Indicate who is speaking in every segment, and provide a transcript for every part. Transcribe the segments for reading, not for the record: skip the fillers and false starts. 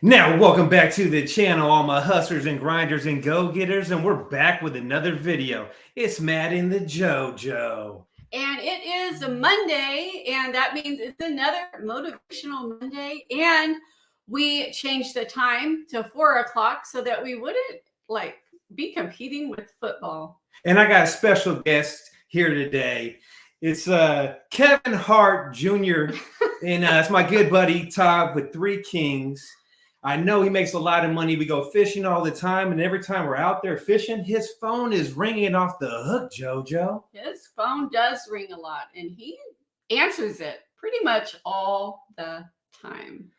Speaker 1: Now, welcome back to the channel, all my hustlers and grinders and go-getters, and we're back with another video. It's Matt and the JoJo.
Speaker 2: And it is a Monday, and that means it's another motivational Monday. And we changed the time to 4 o'clock so that we wouldn't be competing with football.
Speaker 1: And I got a special guest here today. It's Kevin Hart Jr. and it's my good buddy Todd with Three Kings. I know he makes a lot of money. We go fishing all the time, and every time we're out there fishing, his phone is ringing off the hook, JoJo.
Speaker 2: His phone does ring a lot, and he answers it pretty much all the time.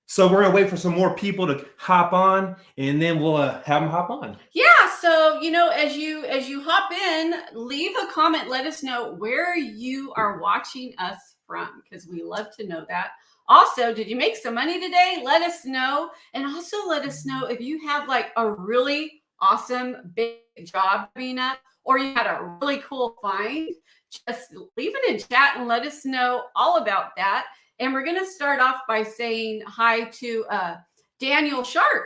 Speaker 1: So we're gonna wait for some more people to hop on, and then we'll have them hop on.
Speaker 2: Yeah. So as you hop in, leave a comment. Let us know where you are watching us from, because we love to know that. Also, did you make some money today? Let us know. And also let us know if you have a really awesome big job coming up, or you had a really cool find. Just leave it in chat and let us know all about that. And we're going to start off by saying hi to Daniel Sharp,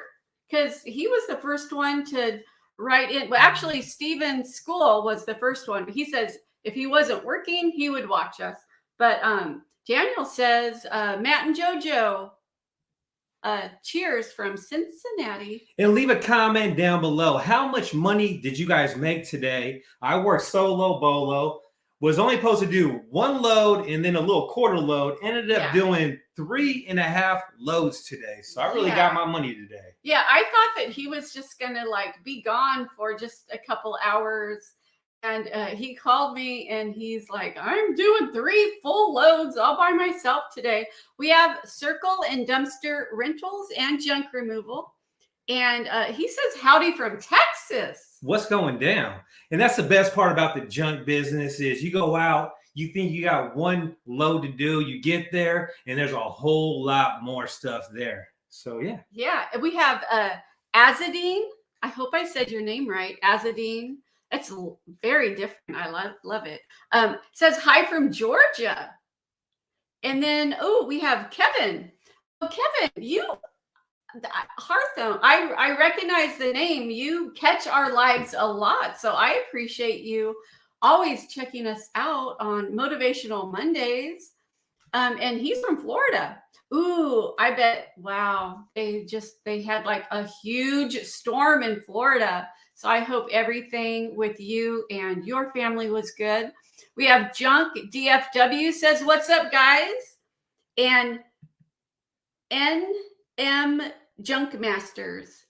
Speaker 2: because he was the first one to write in. Well, actually, Steven School was the first one. But he says if he wasn't working, he would watch us. But Daniel says, Matt and JoJo, cheers from Cincinnati.
Speaker 1: And leave a comment down below. How much money did you guys make today? I worked solo bolo. Was only supposed to do one load and then a little quarter load. Ended up doing 3.5 loads today. So I really got my money today.
Speaker 2: Yeah, I thought that he was just going to be gone for just a couple hours. And he called me and he's like, I'm doing 3 full loads all by myself today. We have Circle and Dumpster Rentals and Junk Removal. And he says, howdy from Texas.
Speaker 1: What's going down? And that's the best part about the junk business is you go out, you think you got one load to do, you get there, and there's a whole lot more stuff there. So, yeah.
Speaker 2: Yeah. We have Azadine. I hope I said your name right. Azadine. It's very different. I love it. Says hi from Georgia. And then, we have Kevin. Oh, Kevin, Hartham, I recognize the name. You catch our lives a lot. So I appreciate you always checking us out on Motivational Mondays. And he's from Florida. Ooh, I bet, wow. They had a huge storm in Florida. So I hope everything with you and your family was good. We have Junk DFW says, what's up, guys? And NM Junk Masters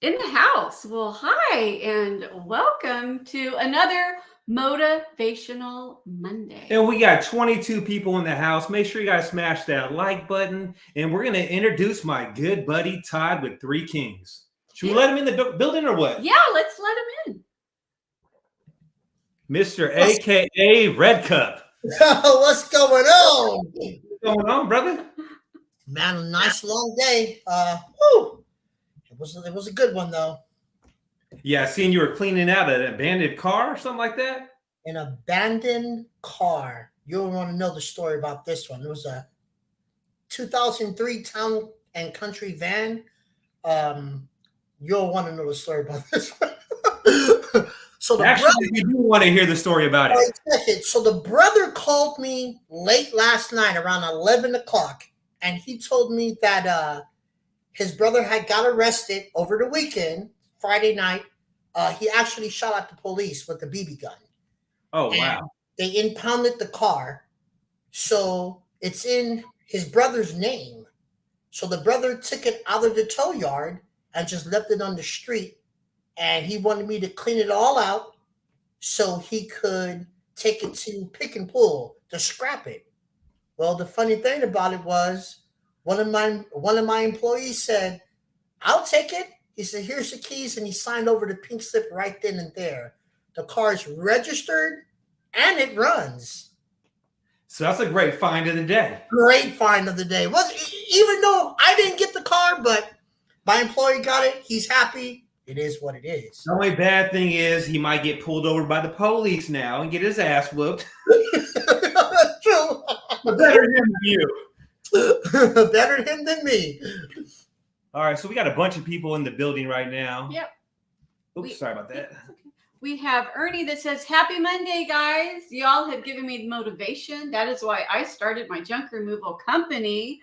Speaker 2: in the house. Well, hi, and welcome to another Motivational Monday.
Speaker 1: And we got 22 people in the house. Make sure you guys smash that like button. And we're going to introduce my good buddy, Todd with Three Kings. Should we let him in the building or what?
Speaker 2: Yeah, let's let him
Speaker 1: in. Mr. AKA Red Cup.
Speaker 3: What's going on?
Speaker 1: What's going on, brother?
Speaker 3: Man, a nice long day. It was a good one though.
Speaker 1: Yeah, seeing you were cleaning out an abandoned car or something like that.
Speaker 3: An abandoned car. You'll want to know the story about this one. It was a 2003 town and country van. You'll want to know the story about this one.
Speaker 1: You do want to hear the story about it.
Speaker 3: So the brother called me late last night around 11 o'clock, and he told me that his brother had got arrested over the weekend, Friday night. He actually shot at the police with a BB gun.
Speaker 1: Oh, wow.
Speaker 3: And they impounded the car. So it's in his brother's name. So the brother took it out of the tow yard and just left it on the street. And he wanted me to clean it all out so he could take it to pick and pull to scrap it. Well, the funny thing about it was one of my employees said, I'll take it. He said, here's the keys. And he signed over the pink slip right then and there. The car is registered and it runs.
Speaker 1: So that's a great find of the day.
Speaker 3: Great find of the day. Even though I didn't get the car, but my employee got it. He's happy. It is what it is.
Speaker 1: The only bad thing is he might get pulled over by the police now and get his ass whooped.
Speaker 3: True.
Speaker 1: Better him than you.
Speaker 3: Better him than me.
Speaker 1: All right, so we got a bunch of people in the building right now.
Speaker 2: Yep.
Speaker 1: Oops, sorry about that.
Speaker 2: Okay. We have Ernie that says, "Happy Monday, guys. Y'all have given me motivation. That is why I started my junk removal company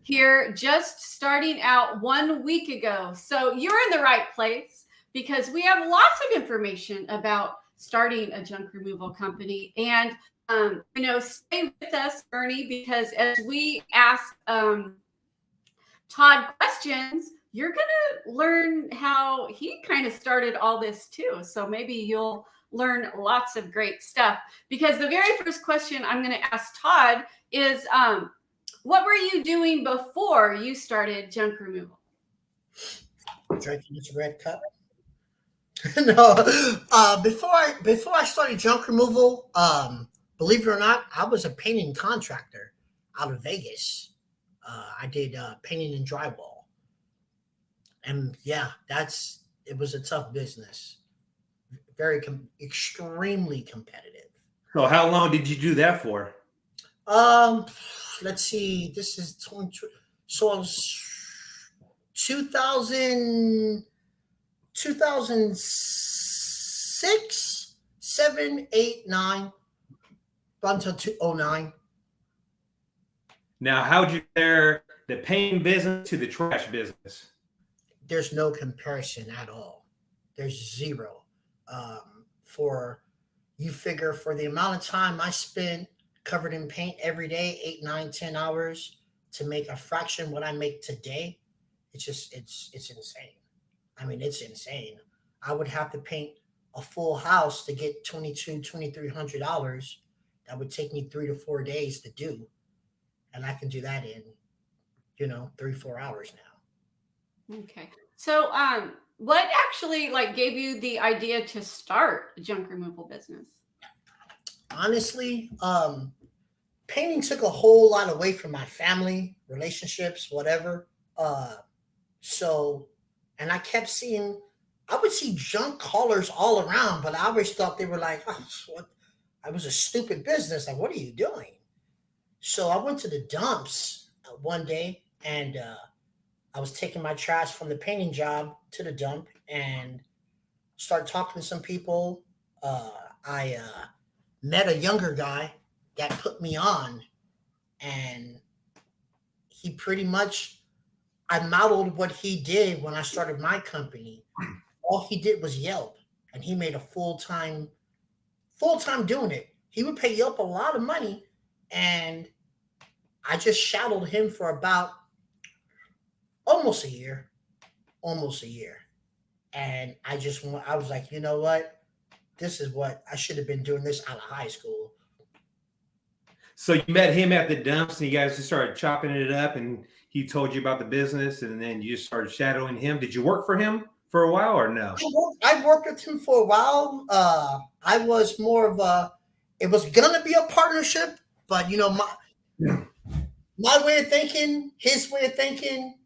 Speaker 2: here, just starting out 1 week ago." So you're in the right place because we have lots of information about starting a junk removal company. And, stay with us, Ernie, because as we ask Todd questions, you're going to learn how he kind of started all this too. So maybe you'll learn lots of great stuff, because the very first question I'm going to ask Todd is, what were you doing before you started junk removal?
Speaker 3: Drinking this red cup. No, before I started junk removal, believe it or not, I was a painting contractor out of Vegas. I did painting and drywall, and yeah, it was a tough business, extremely competitive.
Speaker 1: So how long did you do that for?
Speaker 3: Um, let's see, this is 20, so it was 2000, 2006, 7, 8, 9, until 2009.
Speaker 1: Now, how'd you compare the painting business to the trash business?
Speaker 3: There's no comparison at all. There's zero. For you figure for the amount of time I spent covered in paint every day, 8, 9, 10 hours to make a fraction what I make today, it's insane. I mean, it's insane. I would have to paint a full house to get $2,300. That would take me 3 to 4 days to do, and I can do that in 3-4 hours now.
Speaker 2: Okay. So, what actually gave you the idea to start a junk removal business?
Speaker 3: Honestly, painting took a whole lot away from my family, relationships, whatever. So, and I kept seeing, I would see junk callers all around, but I always thought they were like, oh, what? I was a stupid business. Like, what are you doing? So I went to the dumps one day, and I was taking my trash from the painting job to the dump and started talking to some people. I met a younger guy that put me on, and he pretty much, I modeled what he did when I started my company. All he did was Yelp, and he made a full time doing it. He would pay Yelp a lot of money, and I just shadowed him for about almost a year, and I was like, you know what? This is what I should have been doing this out of high school.
Speaker 1: So you met him at the dumps and you guys just started chopping it up and he told you about the business and then you just started shadowing him. Did you work for him for a while or no?
Speaker 3: I worked with him for a while. I was more of it was going to be a partnership, but my way of thinking, his way of thinking,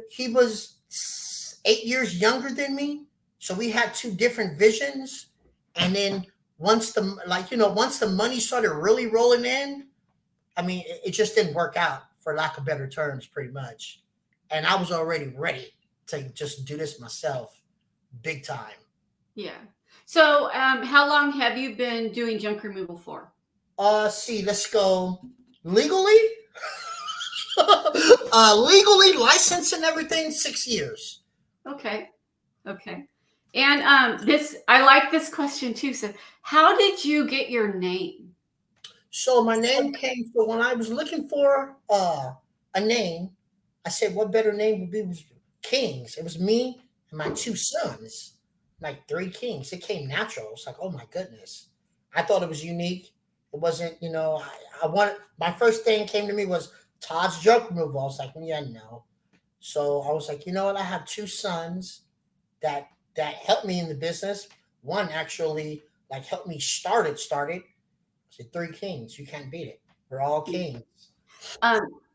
Speaker 3: he was 8 years younger than me. So we had two different visions. And then once the money started really rolling in, I mean, it just didn't work out, for lack of better terms, pretty much. And I was already ready to just do this myself, big time.
Speaker 2: Yeah. So, how long have you been doing junk removal for?
Speaker 3: Let's go legally. Legally licensed and everything, 6 years.
Speaker 2: Okay. And I like this question too. So, how did you get your name?
Speaker 3: So my name came from when I was looking for a name. I said, what better name would be Kings? It was me and my two sons, like 3 kings. It came natural. It's like, oh my goodness. I thought it was unique. It wasn't, I wanted, my first thing came to me was Todd's junk removal. I was like, yeah, no. So I was like, you know what? I have 2 sons that helped me in the business. One actually helped me start it. I said 3 kings. You can't beat it. We're all kings.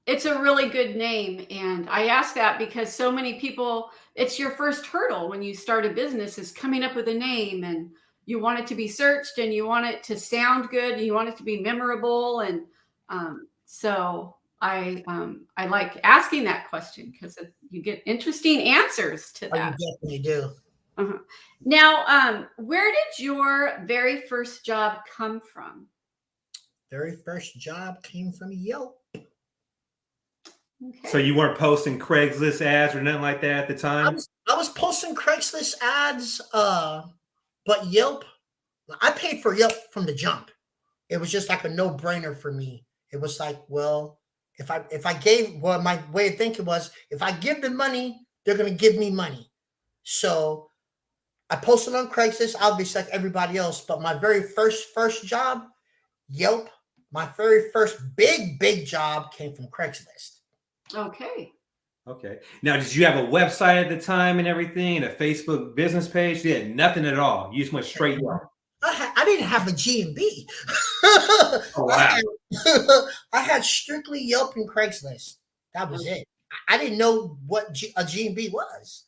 Speaker 2: It's a really good name. And I ask that because so many people, it's your first hurdle when you start a business is coming up with a name, and you want it to be searched and you want it to sound good and you want it to be memorable. And so I like asking that question because you get interesting answers to
Speaker 3: Oh, you
Speaker 2: that.
Speaker 3: definitely do.
Speaker 2: Uh-huh. Now, where did your very first job come from?
Speaker 3: Very first job came from Yelp.
Speaker 1: So
Speaker 2: Okay.
Speaker 1: you weren't posting Craigslist ads or nothing like that at the
Speaker 3: I
Speaker 1: time?
Speaker 3: was I was posting Craigslist ads, but Yelp, I paid for Yelp from the jump. It was just like a no-brainer for me. It was like, well, if I gave, well, my way of thinking was, if I give them money, they're gonna give me money. So I posted on Craigslist, obviously like everybody else, but my very first job, Yelp, my very first big job came from Craigslist.
Speaker 2: Okay.
Speaker 1: Okay. Now, did you have a website at the time and everything, and a Facebook business page? You had nothing at all. You just went straight.
Speaker 3: I didn't have a G&B.
Speaker 1: Oh, wow.
Speaker 3: I had strictly Yelp and Craigslist. That was it. I didn't know what a G&B was.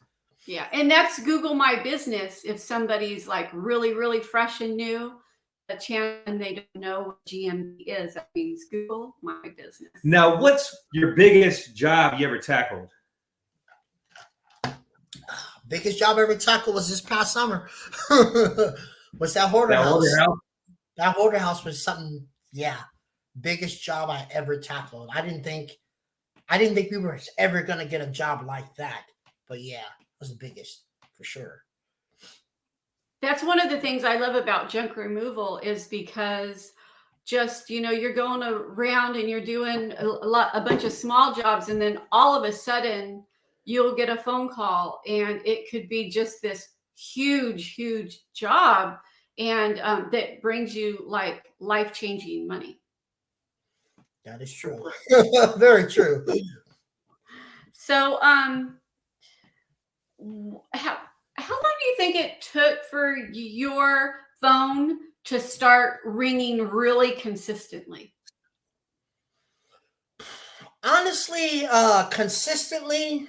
Speaker 2: Yeah, and that's Google My Business. If somebody's like really fresh and new, a chance and they don't know what GMB is, that means Google My Business.
Speaker 1: Now, what's your biggest job you ever tackled?
Speaker 3: Biggest job I ever tackled was this past summer. Was that hoarder
Speaker 1: That
Speaker 3: house?
Speaker 1: order house?
Speaker 3: That hoarder house was something. Yeah, biggest job I ever tackled. I didn't think we were ever gonna get a job like that. But yeah, it was the biggest for sure.
Speaker 2: That's one of the things I love about junk removal is because just, you're going around and you're doing a bunch of small jobs, and then all of a sudden you'll get a phone call and it could be just this huge job, and that brings you like life-changing money.
Speaker 3: That is true. Very true.
Speaker 2: So, how long do you think it took for your phone to start ringing really consistently?
Speaker 3: Honestly, consistently,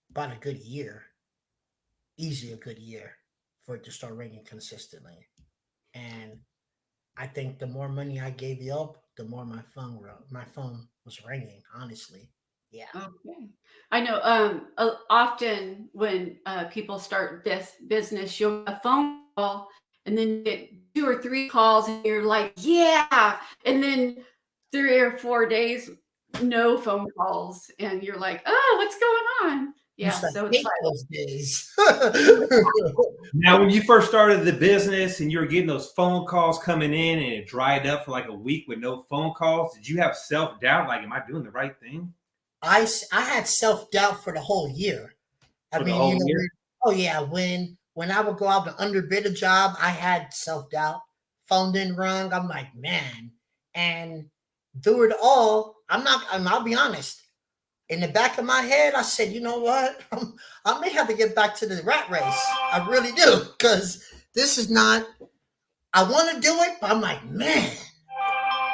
Speaker 3: about a good year. Easy a good year for it to start ringing consistently. And I think the more money I gave Yelp, the more my phone was ringing. Honestly, yeah.
Speaker 2: Okay. I know often when people start this business, you'll get a phone call and then you get 2 or 3 calls and you're like, yeah. And then 3 or 4 days, no phone calls. And you're like, oh, what's going on?
Speaker 3: Used
Speaker 2: Yeah.
Speaker 3: to
Speaker 2: So it's
Speaker 3: hate
Speaker 2: like,
Speaker 3: those days.
Speaker 1: Now, when you first started the business and you were getting those phone calls coming in and it dried up for like a week with no phone calls, did you have self-doubt? Like, am I doing the right thing
Speaker 3: I had self doubt for the whole year. I
Speaker 1: for the
Speaker 3: mean,
Speaker 1: whole year?
Speaker 3: oh yeah, when I would go out to underbid a job, I had self doubt. Phone didn't rung. I'm like, man. And through it all, I'll be honest. In the back of my head, I said, you know what? I may have to get back to the rat race. I really do, because this is not. I want to do it, but I'm like, man,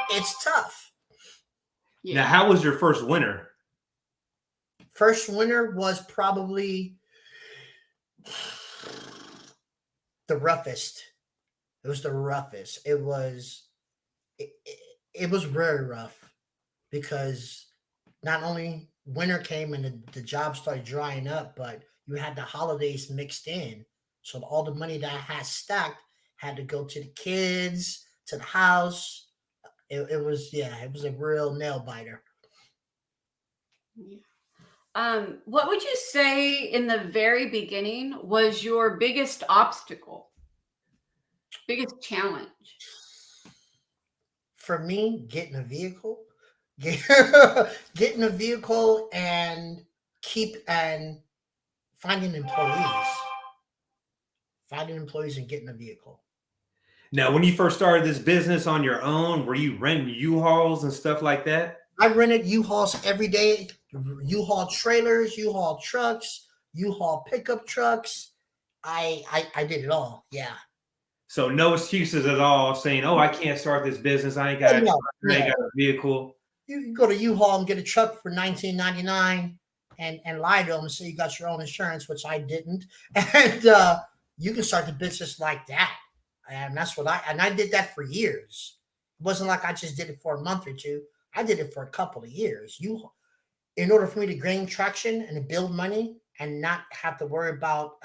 Speaker 3: it's tough.
Speaker 1: Now,
Speaker 2: yeah.
Speaker 1: how was your first winter?
Speaker 3: First winter was probably the roughest. It was the roughest. It was very rough because not only winter came and the job started drying up, but you had the holidays mixed in. So all the money that I had stacked had to go to the kids, to the house. It was, yeah, it was a real nail biter.
Speaker 2: Yeah. What would you say in the very beginning was your biggest obstacle, biggest challenge?
Speaker 3: For me, getting a vehicle, get, getting a vehicle and keep and finding employees, finding employees and getting a vehicle.
Speaker 1: Now, when you first started this business on your own, were you renting U-Hauls and stuff like that?
Speaker 3: I rented U-Hauls every day, U-Haul trailers, U-Haul trucks, U-Haul pickup trucks. I did it all. Yeah.
Speaker 1: So no excuses at all saying, oh, I can't start this business. I ain't
Speaker 3: Oh,
Speaker 1: got a
Speaker 3: no,
Speaker 1: tractor, I ain't
Speaker 3: no.
Speaker 1: got a vehicle.
Speaker 3: You go to U-Haul and get a truck for $19.99 and lie to them and say you got your own insurance, which I didn't. And you can start the business like that. And that's what I did that for years. It wasn't like I just did it for a month or two. I did it for a couple of years. In order for me to gain traction and to build money and not have to worry about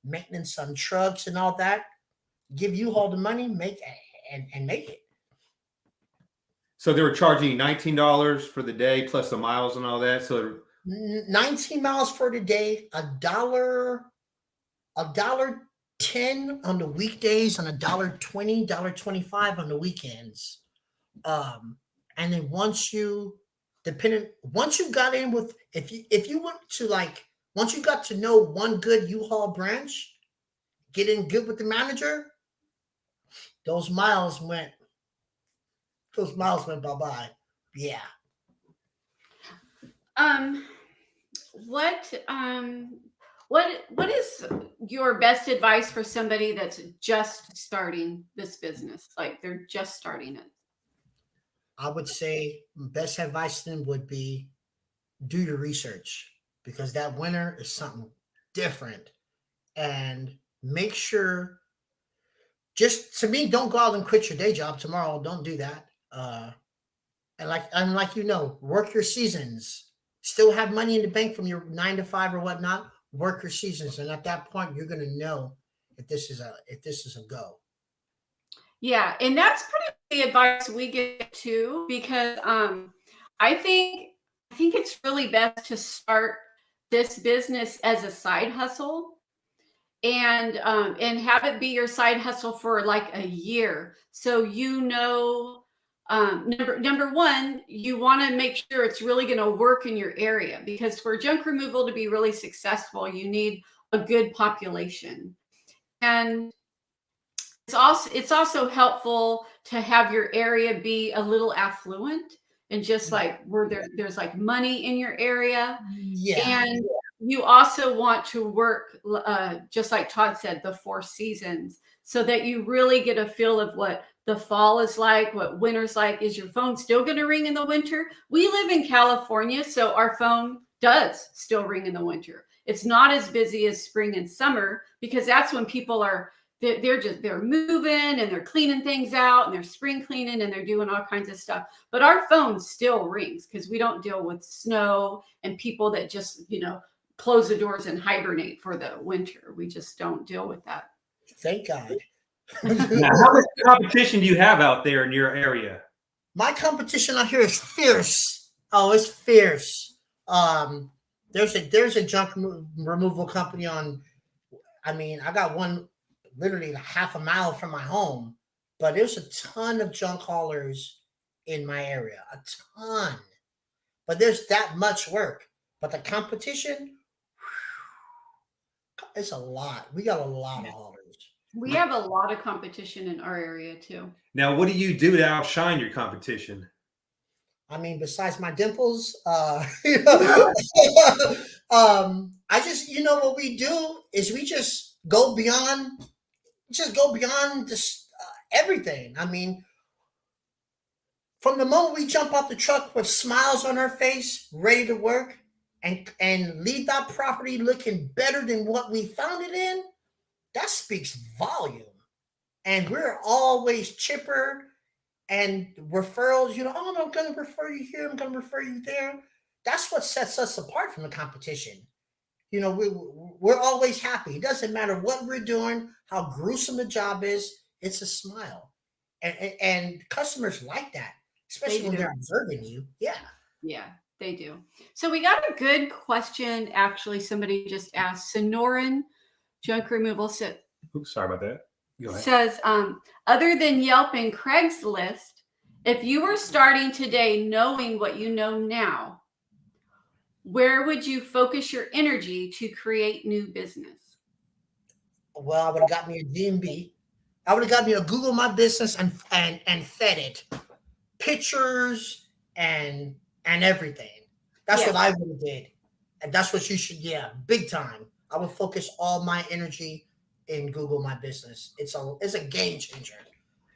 Speaker 3: maintenance on trucks and all that, give U-Haul the money, make and make it.
Speaker 1: So they were charging you $19 for the day plus the miles and all that. So
Speaker 3: 19 miles for the day, $1.10 on the weekdays, and $1.20, $1.25 on the weekends. And then once you got in with, if you went to once you got to know one good U-Haul branch, get in good with the manager, those miles went bye-bye. Yeah.
Speaker 2: What is your best advice for somebody that's just starting this business? Like they're just starting it.
Speaker 3: I would say best advice to them would be do your research, because that winter is something different. And make sure, just to me, don't go out and quit your day job tomorrow. Don't do that. And work your seasons. Still have money in the bank from your 9 to 5 or whatnot. Work your seasons, and at that point, you're going to know if this is a go.
Speaker 2: Yeah, and that's pretty the advice we get too, because I think it's really best to start this business as a side hustle, and have it be your side hustle for like a year, so number one, you want to make sure it's really going to work in your area, because for junk removal to be really successful, you need a good population. And it's also helpful to have your area be a little affluent, and just like where there's like money in your area.
Speaker 3: Yeah.
Speaker 2: And you also want to work, just like Todd said, the 4 seasons, so that you really get a feel of what the fall is like, what winter's like. Is your phone still going to ring in the winter? We live in California, so our phone does still ring in the winter. It's not as busy as spring and summer, because that's when people they're moving and they're cleaning things out, and they're spring cleaning and they're doing all kinds of stuff. But our phone still rings, because we don't deal with snow and people that just, close the doors and hibernate for the winter. We just don't deal with that.
Speaker 3: Thank God.
Speaker 1: now, how much competition do you have out there in your area?
Speaker 3: My competition out here is fierce. Oh, it's fierce. There's a junk removal company I got one literally half a mile from my home, but there's a ton of junk haulers in my area, a ton. But there's that much work. But the competition, it's a lot. We got a lot of haulers.
Speaker 2: We have a lot of competition in our area too.
Speaker 1: Now, what do you do to outshine your competition?
Speaker 3: Besides my dimples, I just, what we do is we just go beyond this, everything. From the moment we jump off the truck with smiles on our face, ready to work, and leave that property looking better than what we found it in, that speaks volume. And we're always chipper, and referrals, I'm going to refer you here, I'm going to refer you there. That's what sets us apart from the competition. We're always happy. It doesn't matter what we're doing, how gruesome the job is, it's a smile. And customers like that, especially when they're observing you. Yeah.
Speaker 2: Yeah, they do. So we got a good question. Actually, somebody just asked. Sonoran Junk Removal
Speaker 1: Oops, sorry about that. Go ahead.
Speaker 2: Says, other than Yelp and Craigslist, if you were starting today knowing what you know now, where would you focus your energy to create new business?
Speaker 3: Well, I would have got me a DMB. I would have got me a Google My Business and fed it pictures and everything. That's what I would have did. And that's what you should, big time. I would focus all my energy in Google My Business. It's a game changer.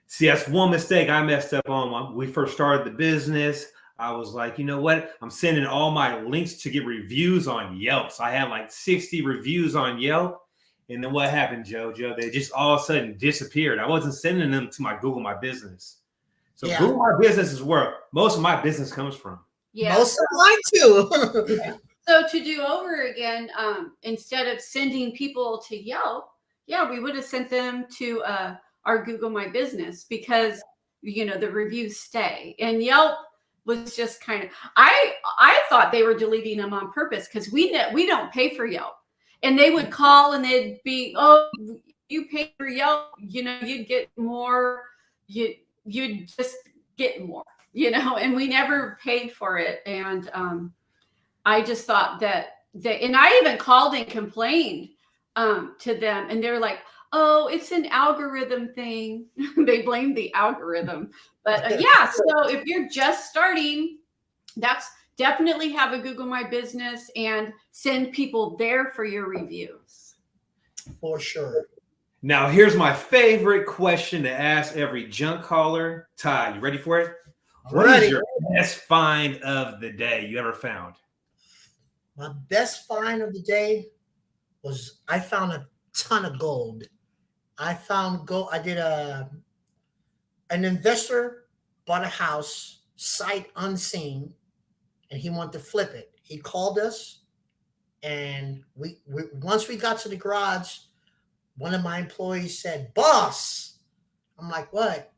Speaker 1: See, that's one mistake I messed up on when we first started the business. I was like, you know what? I'm sending all my links to get reviews on Yelp. So I had like 60 reviews on Yelp. And then what happened, JoJo? They just all of a sudden disappeared. I wasn't sending them to my Google My Business. So
Speaker 3: Yeah.
Speaker 1: Google My Business is where most of my business comes from.
Speaker 2: Yeah.
Speaker 3: Most of mine too.
Speaker 2: So to do over again, instead of sending people to Yelp, yeah, we would have sent them to our Google My Business because the reviews stay. And Yelp was just kind of I thought they were deleting them on purpose because we don't pay for Yelp, and they would call and they'd be, oh, you pay for Yelp, you'd get more, you'd just get more, and we never paid for it. And I just thought that and I even called and complained to them, and they're like, "Oh, it's an algorithm thing." They blame the algorithm, but yeah. So if you're just starting, that's definitely have a Google My Business and send people there for your reviews.
Speaker 3: For sure.
Speaker 1: Now, here's my favorite question to ask every junk caller. Todd, you ready for it? What is your best find of the day you ever found?
Speaker 3: My best find of the day was I found a ton of gold. I found gold. I did an investor bought a house sight unseen, and he wanted to flip it. He called us, and we once we got to the garage, one of my employees said, "Boss," I'm like, "What?"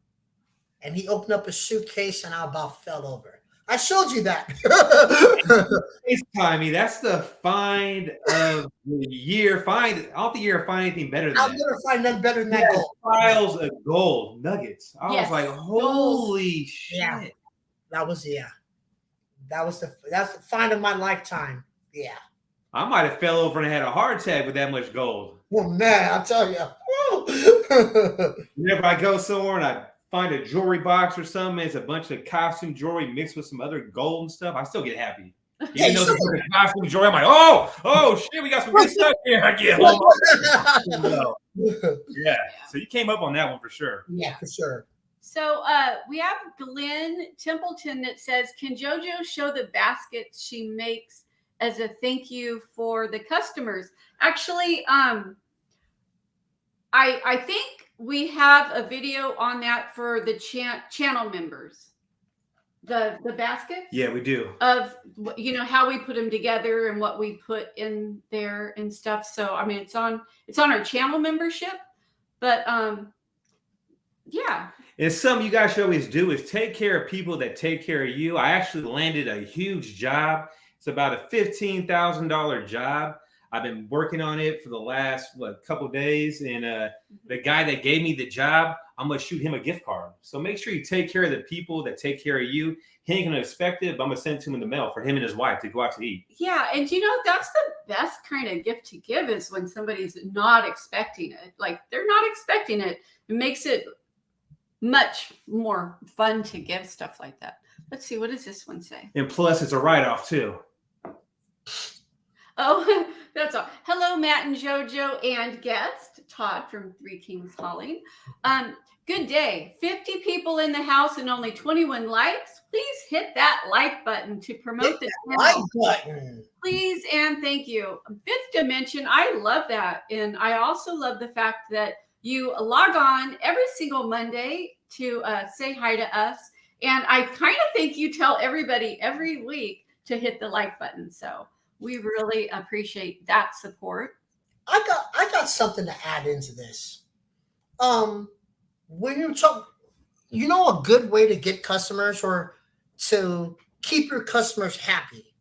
Speaker 3: And he opened up a suitcase, and I about fell over. I showed you that.
Speaker 1: FaceTime me. That's the find of the year. I don't think you're gonna find anything better than
Speaker 3: I'll
Speaker 1: that.
Speaker 3: never find nothing better than that gold.
Speaker 1: Piles of gold nuggets. I was like, holy shit.
Speaker 3: Yeah. That's the find of my lifetime. Yeah.
Speaker 1: I might have fell over and had a heart attack with that much gold.
Speaker 3: Oh man, I'll tell you.
Speaker 1: Whenever I go somewhere and I find a jewelry box or something, it's a bunch of costume jewelry mixed with some other gold and stuff, I still get happy. Even though it's costume jewelry, I'm like, oh shit, we got some good stuff here. I get home. Yeah. So you came up on that one for sure.
Speaker 3: Yeah, for sure.
Speaker 2: So we have Glenn Templeton that says, "Can JoJo show the baskets she makes as a thank you for the customers?" Actually, I think we have a video on that for the channel members. The baskets.
Speaker 1: Yeah, we do.
Speaker 2: Of how we put them together and what we put in there and stuff. So I mean, it's on our channel membership, but yeah.
Speaker 1: And something you guys should always do is take care of people that take care of you. I actually landed a huge job. It's about a $15,000 job. I've been working on it for the last couple of days, and the guy that gave me the job, I'm gonna shoot him a gift card. So make sure you take care of the people that take care of you. He ain't gonna expect it, but I'm gonna send it to him in the mail for him and his wife to go out to eat.
Speaker 2: Yeah, and that's the best kind of gift to give is when somebody's not expecting it. Like they're not expecting it. It makes it much more fun to give stuff like that. Let's see, what does this one say?
Speaker 1: And plus, it's a write-off too.
Speaker 2: Oh, that's all. Hello, Matt and JoJo and guest Todd from Three Kings Hauling. Good day. 50 people in the house and only 21 likes. Please hit that like button to promote the channel.
Speaker 3: Like button.
Speaker 2: Please and thank you. Fifth Dimension, I love that. And I also love the fact that you log on every single Monday to say hi to us. And I kind of think you tell everybody every week to hit the like button. So we really appreciate that support.
Speaker 3: I got something to add into this. When you talk, a good way to get customers or to keep your customers happy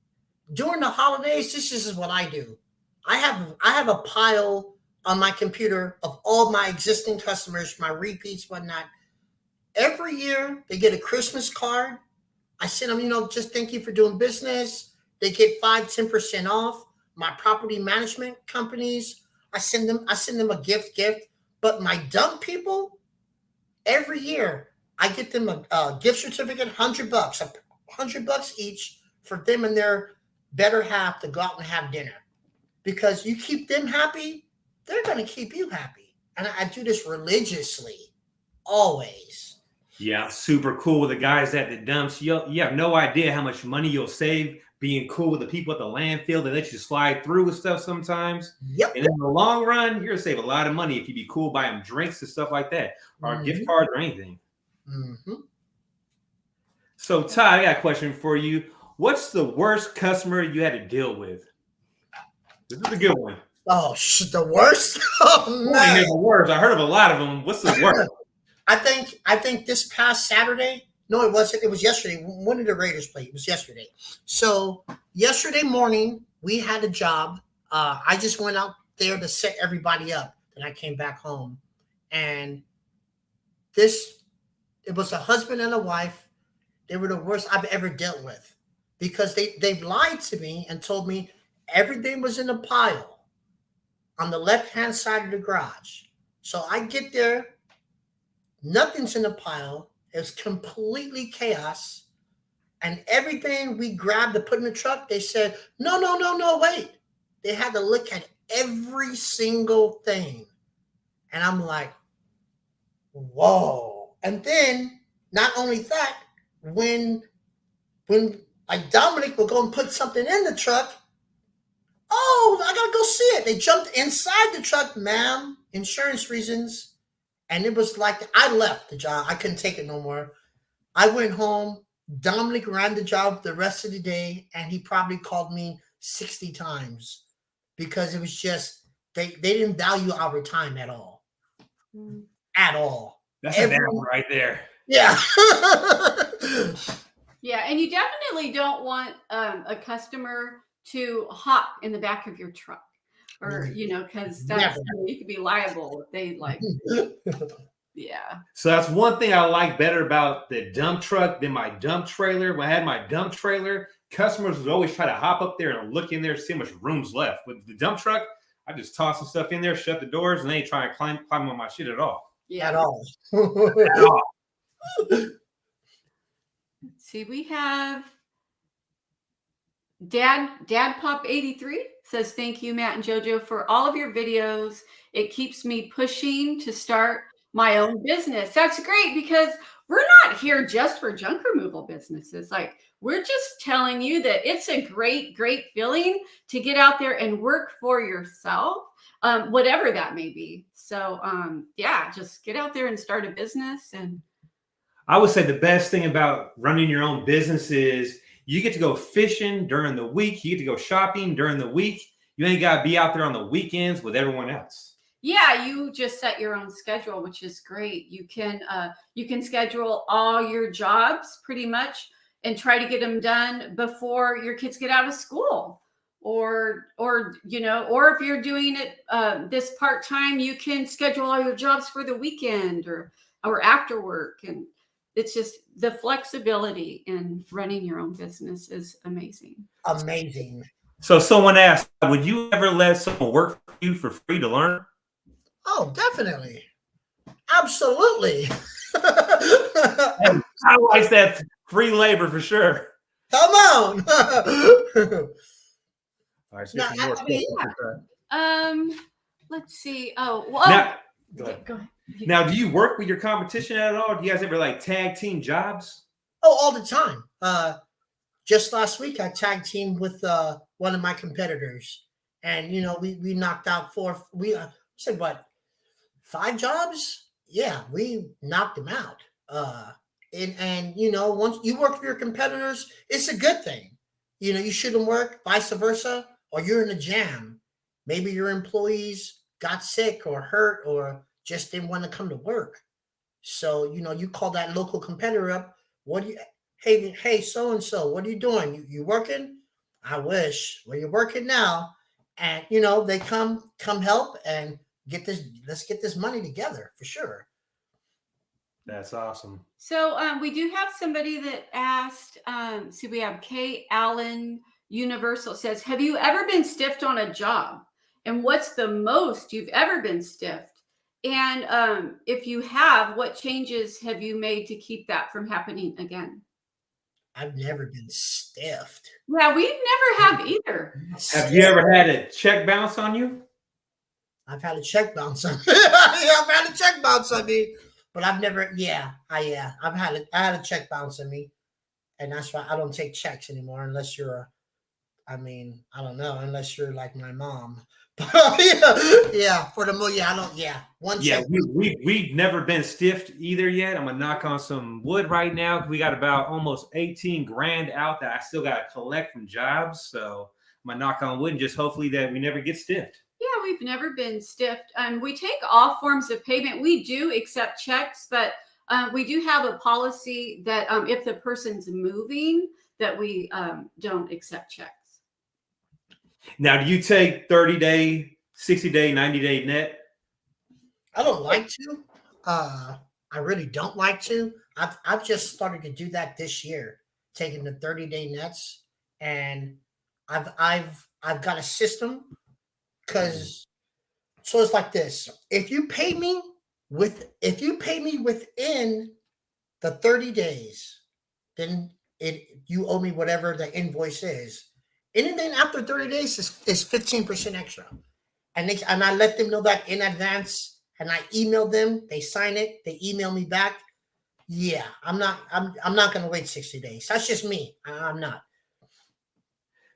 Speaker 3: during the holidays. This is what I do. I have a pile on my computer of all my existing customers, my repeats, whatnot. Every year they get a Christmas card. I send them, just thank you for doing business. They get 5-10% off. My property management companies, I send them a gift. But my dumb people, every year I get them a gift certificate, $100 each for them and their better half to go out and have dinner. Because you keep them happy, they're going to keep you happy. And I do this religiously, always.
Speaker 1: Yeah, super cool with the guys at the dumps. You have no idea how much money you'll save being cool with the people at the landfill. They let you slide through with stuff sometimes.
Speaker 3: Yep.
Speaker 1: And in the long run, you're going to save a lot of money if you be cool, buy them drinks and stuff like that, or gift cards or anything.
Speaker 3: Mm-hmm.
Speaker 1: So, Todd, I got a question for you. What's the worst customer you had to deal with? This is a good one.
Speaker 3: Oh, shit, the worst. Oh
Speaker 1: Well, I
Speaker 3: man.
Speaker 1: hear the worst. I heard of a lot of them. What's the worst?
Speaker 3: I think this past Saturday. No, it wasn't. It was yesterday. When did the Raiders play? It was yesterday. So yesterday morning we had a job. I just went out there to set everybody up. Then I came back home, and this it was a husband and a wife. They were the worst I've ever dealt with because they've lied to me and told me everything was in a pile on the left hand side of the garage. So I get there. Nothing's in the pile. It's completely chaos. And everything we grabbed to put in the truck, they said, no, no, no, no, wait. They had to look at every single thing. And I'm like, whoa. And then, not only that, when like Dominic will go and put something in the truck, oh, I gotta go see it. They jumped inside the truck, ma'am, insurance reasons. And it was like I left the job. I couldn't take it no more. I went home. Dominic ran the job the rest of the day, and he probably called me 60 times because it was just they didn't value our time at all. At all.
Speaker 1: That's a bad one right there.
Speaker 3: Yeah.
Speaker 2: Yeah, and you definitely don't want a customer to hop in the back of your truck. Or, because that's you could be liable if they like, yeah.
Speaker 1: So that's one thing I like better about the dump truck than my dump trailer. When I had my dump trailer, customers would always try to hop up there and look in there to see how much room's left. With the dump truck, I just toss some stuff in there, shut the doors, and they ain't trying to climb on my shit at all.
Speaker 2: Yeah.
Speaker 3: At all.
Speaker 1: At all.
Speaker 2: Let's see, we have Dad Pop 83 says, thank you, Matt and JoJo, for all of your videos. It keeps me pushing to start my own business. That's great because we're not here just for junk removal businesses. Like, we're just telling you that it's a great, great feeling to get out there and work for yourself, whatever that may be. So, just get out there and start a business. And
Speaker 1: I would say the best thing about running your own business is you get to go fishing during the week. You get to go shopping during the week. You ain't got to be out there on the weekends with everyone else.
Speaker 2: Yeah, you just set your own schedule, which is great. You can schedule all your jobs pretty much and try to get them done before your kids get out of school. Or if you're doing it this part-time, you can schedule all your jobs for the weekend or after work. And it's just the flexibility in running your own business is amazing.
Speaker 3: Amazing.
Speaker 1: So someone asked, would you ever let someone work for you for free to learn?
Speaker 3: Oh, definitely. Absolutely.
Speaker 1: I like that free labor for sure.
Speaker 3: Come on.
Speaker 1: All right, so
Speaker 3: No,
Speaker 1: some more
Speaker 3: I mean,
Speaker 1: questions.
Speaker 2: Let's see. Oh, well,
Speaker 1: Go ahead.
Speaker 2: go ahead.
Speaker 1: Now, do you work with your competition at all? Do you guys ever like tag team jobs?
Speaker 3: Oh, all the time. Just last week, I tag teamed with one of my competitors, and we knocked out four. We said what, 5 jobs? Yeah, we knocked them out. And once you work for your competitors, it's a good thing. You shouldn't work, vice versa, or you're in a jam. Maybe your employees got sick or hurt or just didn't want to come to work. So, you call that local competitor up. Hey, so-and-so, what are you doing? You working? I wish. Well, you're working now. And, they come help and let's get this money together for sure.
Speaker 1: That's awesome.
Speaker 2: So we do have somebody that asked, we have Kay Allen Universal says, have you ever been stiffed on a job? And what's the most you've ever been stiffed? And if you have, what changes have you made to keep that from happening again?
Speaker 3: I've never been stiffed.
Speaker 2: Yeah, we never have either.
Speaker 1: Have you ever had a check bounce on you?
Speaker 3: I've had a check bounce on me. I've had a check bounce on me. But I've never, I had a check bounce on me. And that's why I don't take checks anymore unless you're I mean, I don't know, unless you're like my mom. Yeah, for the most, yeah, I don't, yeah, one
Speaker 1: Yeah,
Speaker 3: check.
Speaker 1: we've never been stiffed either yet. I'm gonna knock on some wood right now. We got about almost 18 grand out that I still gotta collect from jobs. So I'm gonna knock on wood and just hopefully that we never get stiffed.
Speaker 2: Yeah, we've never been stiffed. We take all forms of payment. We do accept checks, but we do have a policy that if the person's moving, that we don't accept checks.
Speaker 1: Now, do you take 30-day, 60-day, 90-day net?
Speaker 3: I don't like to. I really don't like to. I've just started to do that this year, taking the 30-day nets, and I've got a system because so it's like this. If you pay me within the 30 days, then you owe me whatever the invoice is. Anything after 30 days is 15% extra. And I let them know that in advance, and I email them, they sign it, they email me back. Yeah, I'm not gonna wait 60 days. That's just me. I'm not.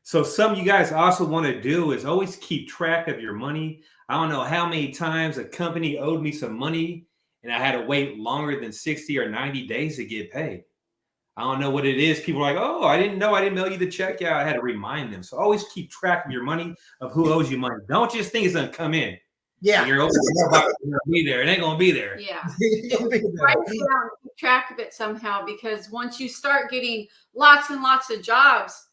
Speaker 1: So something you guys also want to do is always keep track of your money. I don't know how many times a company owed me some money and I had to wait longer than 60 or 90 days to get paid. I don't know what it is. People are like, oh, I didn't know. I didn't mail you the check. Yeah, I had to remind them. So always keep track of your money, of who owes you money. Don't just think it's going to come in.
Speaker 3: Yeah.
Speaker 1: And you're open to be there. It ain't going to be there.
Speaker 2: Yeah. Write it down, keep track of it somehow, because once you start getting lots and lots of jobs,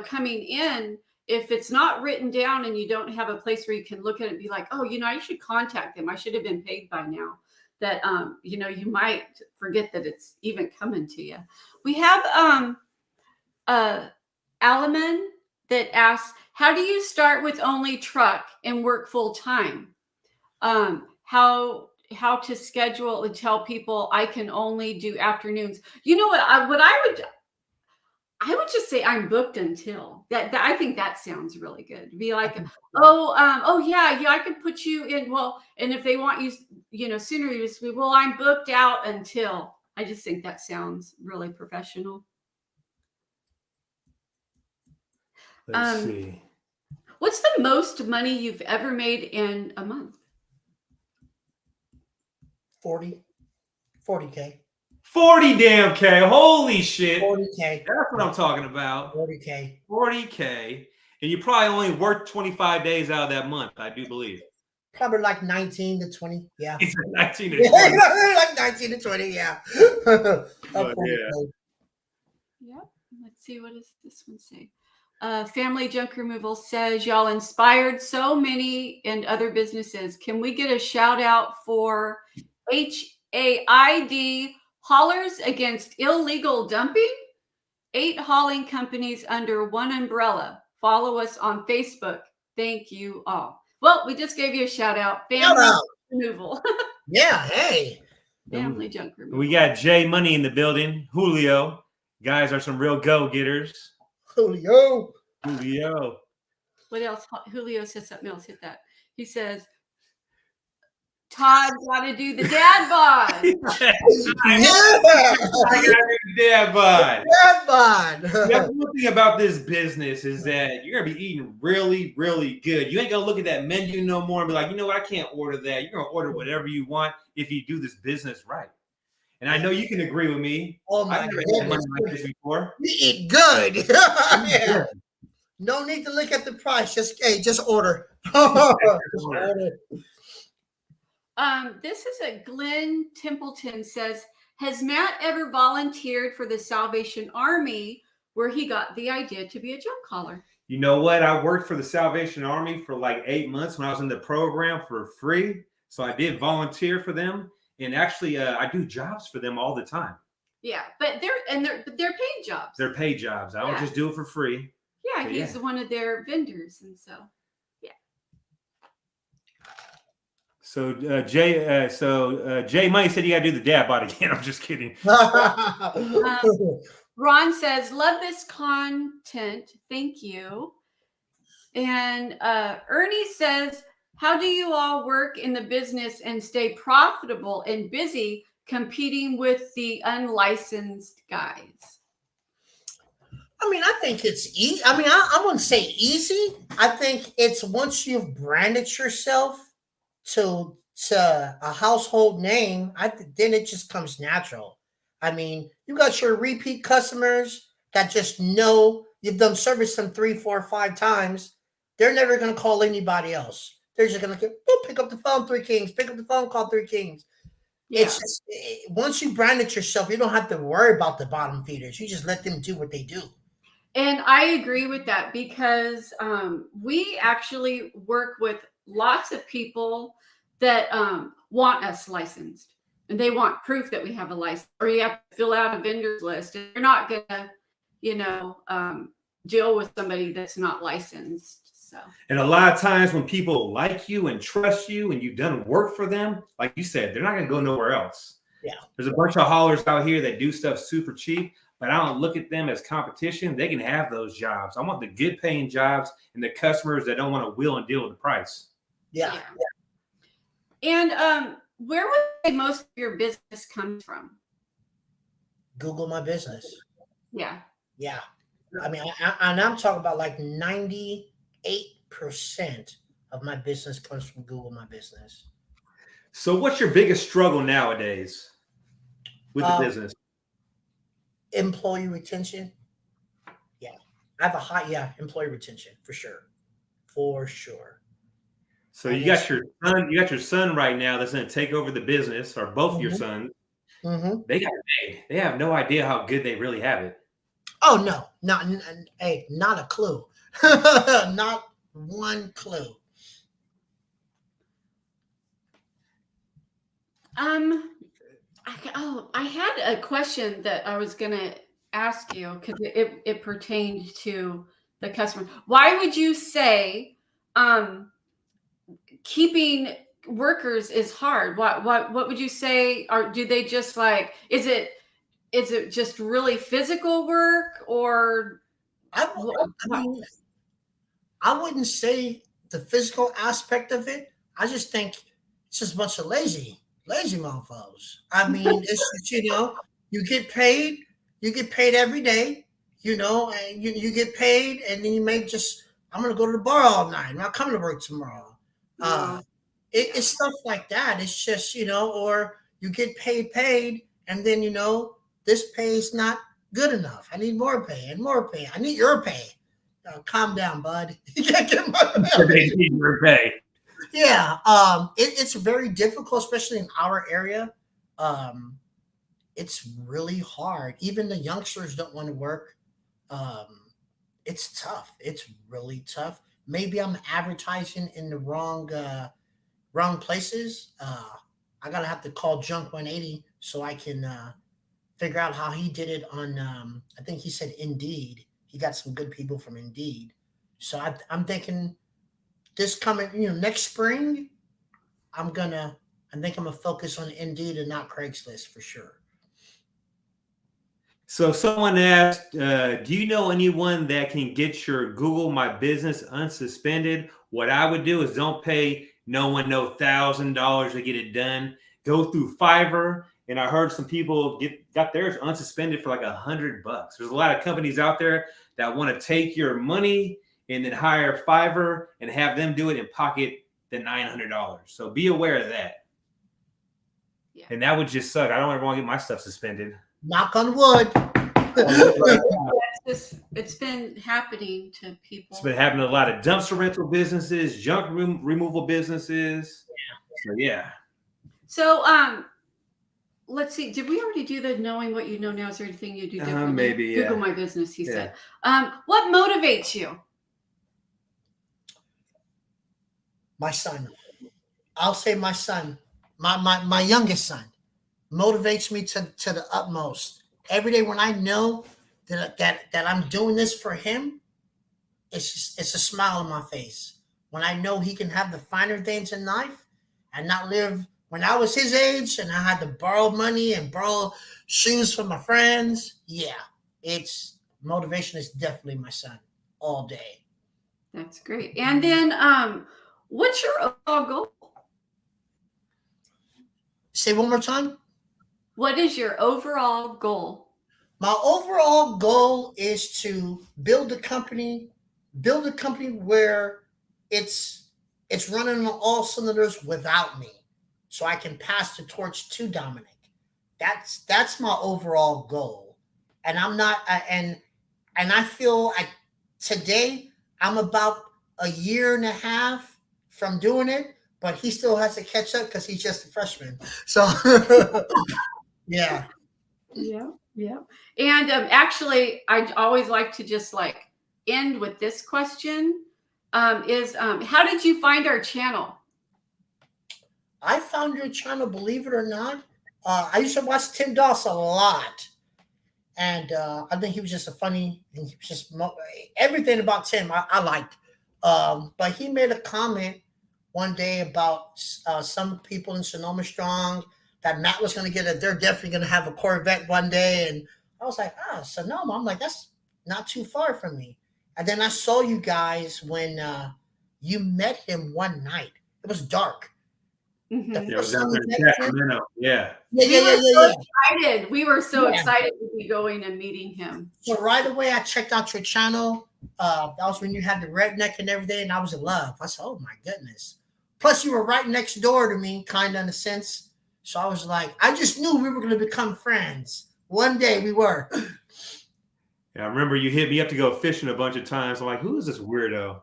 Speaker 2: coming in, if it's not written down and you don't have a place where you can look at it and be like, oh, I should contact them. I should have been paid by now. That, you might forget that it's even coming to you. We have Alaman that asks, how do you start with only truck and work full time? How to schedule and tell people I can only do afternoons. You know what? I would just say I'm booked until that. I think that sounds really good. Be like, oh yeah, I could put you in. Well, and if they want you, sooner, you just be, well, I'm booked out until. I just think that sounds really professional.
Speaker 1: Let's see.
Speaker 2: What's the most money you've ever made in a month?
Speaker 3: 40K.
Speaker 1: 40 damn K. Holy shit.
Speaker 3: 40K.
Speaker 1: That's what I'm talking about.
Speaker 3: 40K.
Speaker 1: 40K. And you probably only worked 25 days out of that month, I do believe.
Speaker 3: Probably like 19 to 20. Yeah.
Speaker 1: It's 19 to 20.
Speaker 3: Like 19 to 20, yeah.
Speaker 1: Oh, yeah.
Speaker 2: Yep. Let's see, what does this one say? Family Junk Removal says, y'all inspired so many and other businesses. Can we get a shout out for HAID Haulers Against Illegal Dumping? 8 hauling companies under one umbrella. Follow us on Facebook. Thank you all. Well, we just gave you a shout out. Family Removal.
Speaker 3: Yeah, hey.
Speaker 2: Family Junk Removal.
Speaker 1: We got Jay Money in the building. Julio. Guys are some real go-getters.
Speaker 3: Julio.
Speaker 2: What else? Julio says something else. Hit that. He says, Todd got to do the dad bod.
Speaker 1: I got to do the dad bod.
Speaker 3: Dad bod.
Speaker 1: The one thing about this business is that you're going to be eating really, really good. You ain't going to look at that menu no more and be like, you know what? I can't order that. You're going to order whatever you want if you do this business right. And I know you can agree with me.
Speaker 3: Oh my
Speaker 1: I've never had money like this before.
Speaker 3: We eat good. Yeah. No need to look at the price. Just order. Just order.
Speaker 2: This is a Glenn Templeton says, has Matt ever volunteered for the Salvation Army where he got the idea to be a junk caller?
Speaker 1: You know what? I worked for the Salvation Army for like 8 months when I was in the program for free. So I did volunteer for them. And actually, I do jobs for them all the time.
Speaker 2: Yeah, but they're paid jobs.
Speaker 1: They're paid jobs. I don't just do it for free.
Speaker 2: Yeah, he's one of their vendors, and so yeah.
Speaker 1: So Jay Money said you got to do the dad bod again. I'm just kidding.
Speaker 2: Ron says, love this content. Thank you. And Ernie says, how do you all work in the business and stay profitable and busy competing with the unlicensed guys?
Speaker 3: I mean, I think it's easy. I mean, I wouldn't say easy. I think it's once you've branded yourself to a household name, then it just comes natural. I mean, you got your repeat customers that just know you've done service them 3, 4, 5 times. They're never going to call anybody else. They're just going to pick up the phone, Three Kings. Pick up the phone, call Three Kings.
Speaker 2: Yeah.
Speaker 3: Once you brand it yourself, you don't have to worry about the bottom feeders. You just let them do what they do.
Speaker 2: And I agree with that because we actually work with lots of people that want us licensed, and they want proof that we have a license, or you have to fill out a vendors list. And you're not gonna, deal with somebody that's not licensed. So,
Speaker 1: And a lot of times when people like you and trust you and you've done work for them, like you said, they're not going to go nowhere else.
Speaker 3: Yeah.
Speaker 1: There's a bunch of haulers out here that do stuff super cheap, but I don't look at them as competition. They can have those jobs. I want the good paying jobs and the customers that don't want to wheel and deal with the price.
Speaker 3: Yeah.
Speaker 2: And where would you say most of your business comes from?
Speaker 3: Google My Business.
Speaker 2: Yeah.
Speaker 3: Yeah. I mean, and I'm talking about like 98% of my business comes from Google My Business.
Speaker 1: So what's your biggest struggle nowadays with the business?
Speaker 3: Employee retention. Yeah. I have a high, employee retention for sure. For sure.
Speaker 1: So you got your son right now that's going to take over the business, or both your sons.
Speaker 3: Mm-hmm.
Speaker 1: They have no idea how good they really have it.
Speaker 3: Oh no, not a clue. Not one clue.
Speaker 2: I had a question that I was gonna ask you because it pertained to the customer. Why would you say keeping workers is hard? What would you say? Or do they just like, is it just really physical work, or
Speaker 3: I wouldn't say the physical aspect of it. I just think it's just a bunch of lazy mofos. I mean, it's just, you get paid every day, and you get paid, and then you may just, I'm gonna go to the bar all night. I'm not coming to work tomorrow. It's stuff like that. It's just, or you get paid, and then this pay is not good enough. I need more pay and more pay. I need your pay. Calm down, bud. You can't get my
Speaker 1: pay.
Speaker 3: Yeah, it's very difficult, especially in our area. It's really hard. Even the youngsters don't want to work. It's tough. It's really tough. Maybe I'm advertising in the wrong places. I gotta have to call Junk 180 so I can figure out how he did it on. I think he said Indeed. He got some good people from Indeed. So I'm thinking this coming, next spring, I think I'm gonna focus on Indeed and not Craigslist for sure.
Speaker 1: So someone asked, do you know anyone that can get your Google My Business unsuspended? What I would do is don't pay no one no $1,000 to get it done. Go through Fiverr. And I heard some people got theirs unsuspended for like $100. There's a lot of companies out there that want to take your money and then hire Fiverr and have them do it and pocket the $900. So be aware of that. Yeah. And that would just suck. I don't ever want to get my stuff suspended.
Speaker 3: Knock on wood.
Speaker 2: It's been happening to people.
Speaker 1: It's been happening to a lot of dumpster rental businesses, junk removal businesses. Yeah.
Speaker 2: So let's see. Did we already do the knowing what you know now? Is there anything you do differently?
Speaker 1: Maybe.
Speaker 2: Google My Business, he said. What motivates you?
Speaker 3: My son. I'll say my son. My youngest son motivates me to the utmost. Every day when I know that I'm doing this for him, it's a smile on my face. When I know he can have the finer things in life and not live. When I was his age and I had to borrow money and borrow shoes from my friends, it's motivation is definitely my son all day.
Speaker 2: That's great. And then what's your overall goal?
Speaker 3: Say one more time.
Speaker 2: What is your overall goal?
Speaker 3: My overall goal is to build a company where it's running on all cylinders without me, so I can pass the torch to Dominic. That's my overall goal, and I'm not and I feel today I'm about a year and a half from doing it, but he still has to catch up because he's just a freshman. So yeah.
Speaker 2: Yeah, yeah. And actually, I always like to just like end with this question: how did you find our channel?
Speaker 3: I found your channel, believe it or not. I used to watch Tim Doss a lot, and I think he was just a funny. He was just everything about Tim I liked. But he made a comment one day about some people in Sonoma Strong that Matt was going to get they're definitely going to have a Corvette one day, and I was like, Sonoma. I'm like, that's not too far from me. And then I saw you guys when you met him one night. It was dark.
Speaker 2: Mm-hmm.
Speaker 3: The
Speaker 1: Yeah, it was
Speaker 3: first
Speaker 1: out
Speaker 3: time
Speaker 1: there
Speaker 3: we
Speaker 1: in
Speaker 3: met him.
Speaker 1: Sacramento. Yeah.
Speaker 2: Excited. We were so
Speaker 3: Yeah.
Speaker 2: excited to be going and meeting him.
Speaker 3: So right away, I checked out your channel. That was when you had the redneck and everything, and I was in love. I said, "Oh my goodness!" Plus, you were right next door to me, kind of in a sense. So I was like, I just knew we were going to become friends. One day we were.
Speaker 1: Yeah, I remember you hit me up to go fishing a bunch of times. I'm like, who is this weirdo?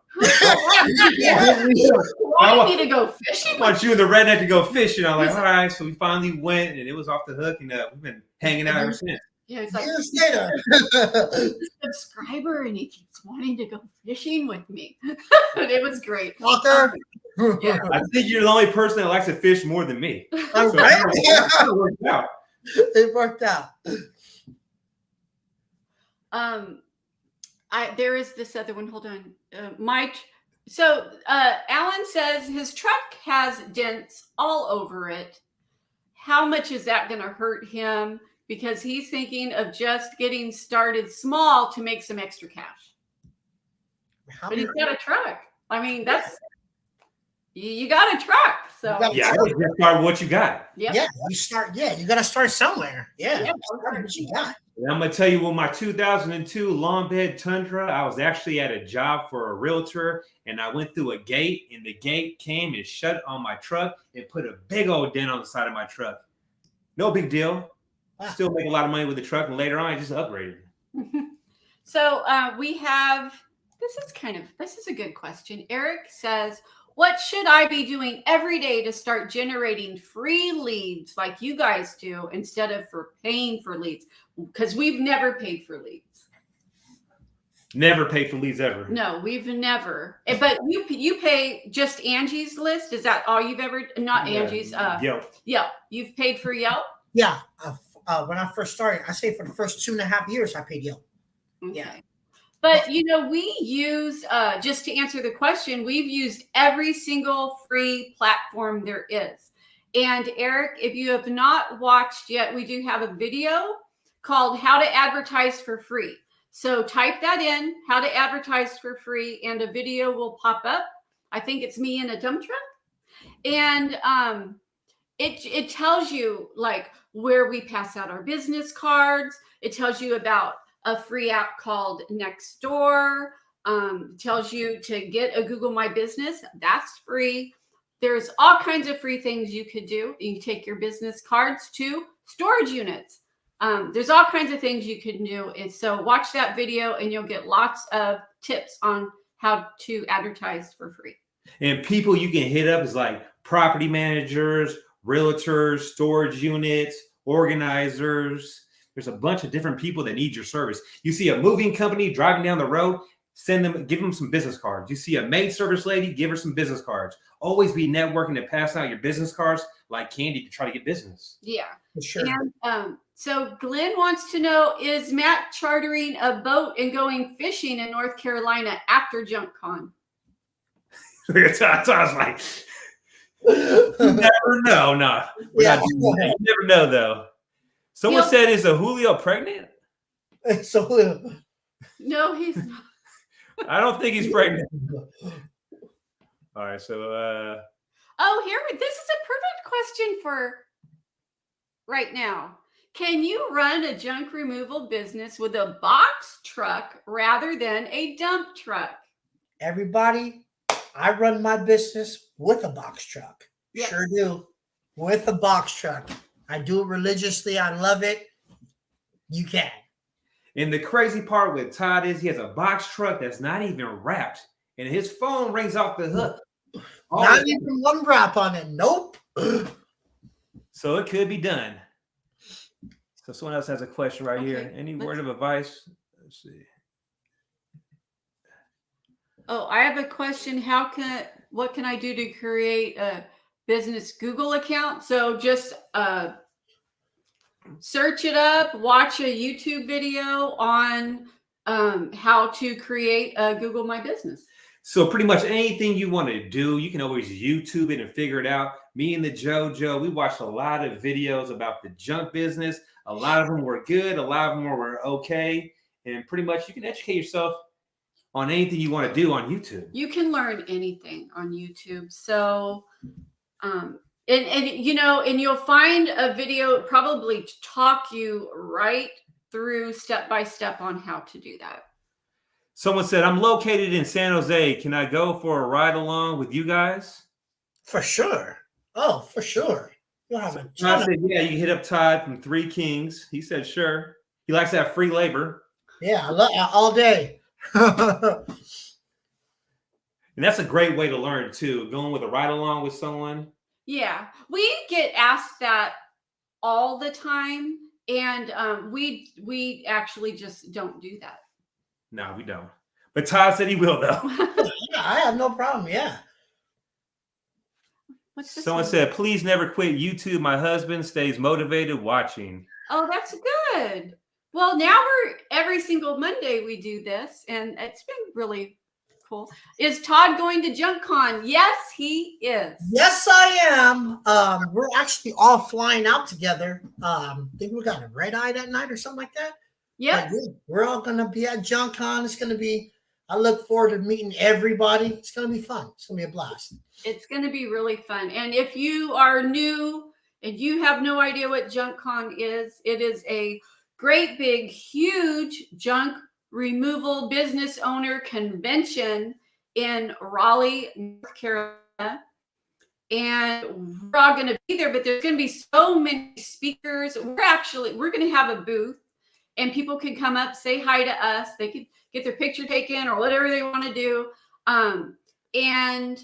Speaker 3: Yeah.
Speaker 2: You wanted me to go
Speaker 1: I
Speaker 2: fishing?
Speaker 1: want you and the redneck to go fishing. I'm like, all right. So we finally went, and it was off the hook, and we've been hanging out ever since.
Speaker 2: Yeah, it's like
Speaker 3: Years later.
Speaker 2: he's a subscriber and he keeps wanting to go fishing with me. But it was great.
Speaker 3: Walker.
Speaker 2: Yeah.
Speaker 1: I think you're the only person that likes to fish more than me.
Speaker 3: All
Speaker 1: So
Speaker 3: right.
Speaker 1: it worked out.
Speaker 3: It worked out.
Speaker 2: There is this other one. Hold on. Alan says his truck has dents all over it. How much is that going to hurt him? Because he's thinking of just getting started small to make some extra cash. But he's got a truck. I mean, you got a truck. So
Speaker 1: Yeah, I would just start with what you got.
Speaker 2: yep.
Speaker 3: Yeah, you start. Yeah, you got to start somewhere. Yeah,
Speaker 2: Yeah,
Speaker 3: start with what you got.
Speaker 1: And I'm gonna tell you, with my 2002 long bed Tundra, I was actually at a job for a realtor, and I went through a gate, and the gate came and shut on my truck and put a big old dent on the side of my truck. No big deal. Still make a lot of money with the truck, and later on, I just upgraded.
Speaker 2: So we have. This is a good question. Eric says, what should I be doing every day to start generating free leads like you guys do instead of paying for leads? Because we've never paid for leads.
Speaker 1: Never paid for leads ever.
Speaker 2: No, we've never. But you pay just Angie's List. Is that all you've ever? Not Angie's.
Speaker 1: Yelp.
Speaker 2: Yelp. You've paid for Yelp?
Speaker 3: Yeah. When I first started, I say for the first 2.5 years, I paid Yelp.
Speaker 2: Okay.
Speaker 3: Yeah.
Speaker 2: But, we use, just to answer the question, we've used every single free platform there is. And Eric, if you have not watched yet, we do have a video called How to Advertise for Free. So type that in, how to advertise for free, and a video will pop up. I think it's me in a dump truck. And it tells you like where we pass out our business cards. It tells you about a free app called Nextdoor. Tells you to get a Google My Business. That's free. There's all kinds of free things you could do. You can take your business cards to storage units. There's all kinds of things you can do. And so watch that video and you'll get lots of tips on how to advertise for free.
Speaker 1: And people you can hit up is like property managers, realtors, storage units, organizers. There's a bunch of different people that need your service. You see a moving company driving down the road, give them some business cards. You see a maid service lady, give her some business cards. Always be networking and passing out your business cards like candy to try to get business.
Speaker 2: Yeah.
Speaker 3: For sure.
Speaker 2: And so Glenn wants to know, is Matt chartering a boat and going fishing in North Carolina after JunkCon?
Speaker 1: I was like, you never know. No,
Speaker 3: Yeah.
Speaker 1: you never know, though. Someone said, is a Julio pregnant?
Speaker 3: So
Speaker 2: No, he's not.
Speaker 1: I don't think he's pregnant. All right, so
Speaker 2: This is a perfect question for right now. Can you run a junk removal business with a box truck rather than a dump truck?
Speaker 3: Everybody, I run my business with a box truck.
Speaker 2: Yes.
Speaker 3: Sure do. With a box truck. I do it religiously. I love it. You can.
Speaker 1: And the crazy part with Todd is he has a box truck that's not even wrapped, and his phone rings off the hook.
Speaker 3: Not even one wrap on it. Nope.
Speaker 1: So it could be done. So someone else has a question right
Speaker 2: Okay,
Speaker 1: here. Any word of advice? Let's see.
Speaker 2: Oh, I have a question. What can I do to create a business Google account? So just search it up, watch a YouTube video on how to create a Google My Business.
Speaker 1: So pretty much anything you want to do, you can always YouTube it and figure it out. Me and the JoJo, we watched a lot of videos about the junk business. A lot of them were good. A lot of them were okay. And pretty much you can educate yourself on anything you want to do on YouTube.
Speaker 2: You can learn anything on YouTube. So, and you'll find a video probably to talk you right through step by step on how to do that.
Speaker 1: Someone said, I'm located in San Jose. Can I go for a ride along with you guys?
Speaker 3: For sure. Oh, for sure. You'll have a
Speaker 1: I
Speaker 3: ton
Speaker 1: said, yeah, you can hit up Todd from Three Kings. He said, sure. He likes that free labor.
Speaker 3: Yeah, all day.
Speaker 1: And that's a great way to learn too. Going with a ride along with someone.
Speaker 2: Yeah, we get asked that all the time, and we actually just don't do that.
Speaker 1: No, we don't. But Todd said he will, though.
Speaker 3: Yeah, I have no problem. Yeah.
Speaker 2: What's this
Speaker 1: Someone
Speaker 2: one?
Speaker 1: said, please never quit YouTube. My husband stays motivated watching.
Speaker 2: Oh, that's good. Well, now every single Monday we do this, and it's been really cool. Is Todd going to JunkCon? Yes, he is.
Speaker 3: Yes, I am. We're actually all flying out together. I think we got a red eye that night or something like that.
Speaker 2: Yep.
Speaker 3: Yeah, we're all going to be at JunkCon. It's going to be, I look forward to meeting everybody. It's going to be fun. It's going to be a blast.
Speaker 2: It's going to be really fun. And if you are new and you have no idea what JunkCon is, it is a great, big, huge junk removal business owner convention in Raleigh, North Carolina. And we're all going to be there, but there's going to be so many speakers. We're going to have a booth, and people can come up, say hi to us. They can get their picture taken or whatever they want to do. And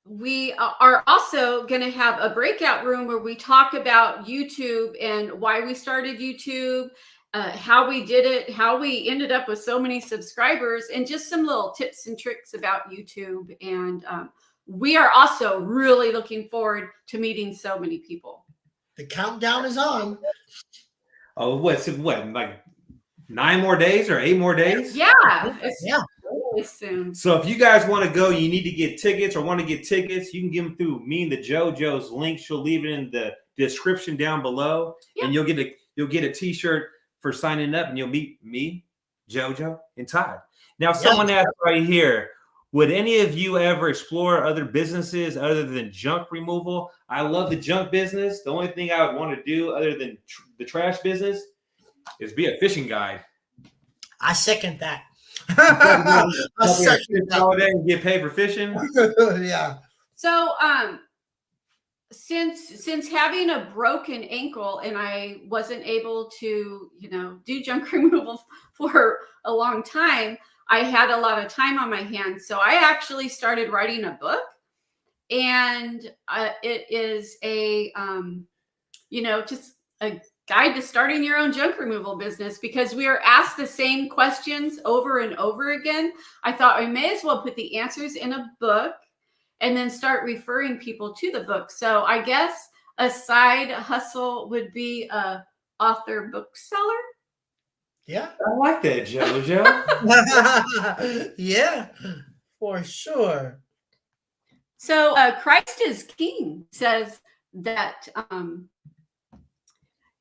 Speaker 2: we are also going to have a breakout room where we talk about YouTube and why we started YouTube, how we did it, how we ended up with so many subscribers, and just some little tips and tricks about YouTube. And we are also really looking forward to meeting so many people.
Speaker 3: The countdown is on.
Speaker 1: Oh, like 9 more days or 8 more days?
Speaker 2: Yeah.
Speaker 3: Yeah.
Speaker 2: Really soon.
Speaker 1: So if you guys want to go, you need to get tickets or want to get tickets, you can get them through me and the JoJo's link. She'll leave it in the description down below.
Speaker 2: Yeah.
Speaker 1: And you'll get a t-shirt for signing up, and you'll meet me, JoJo, and Todd. Now, someone asked right here, would any of you ever explore other businesses other than junk removal? I love the junk business. The only thing I would want to do other than the trash business is be a fishing guide.
Speaker 3: I second that.
Speaker 1: I second that. All day and get paid for fishing.
Speaker 3: Yeah.
Speaker 2: So, since having a broken ankle and I wasn't able to, do junk removal for a long time, I had a lot of time on my hands. So I actually started writing a book, and it is a, just a guide to starting your own junk removal business, because we are asked the same questions over and over again. I thought I may as well put the answers in a book and then start referring people to the book. So I guess a side hustle would be a author bookseller.
Speaker 3: Yeah.
Speaker 1: I like that, JoJo.
Speaker 3: Yeah, for sure.
Speaker 2: So Christ is King says that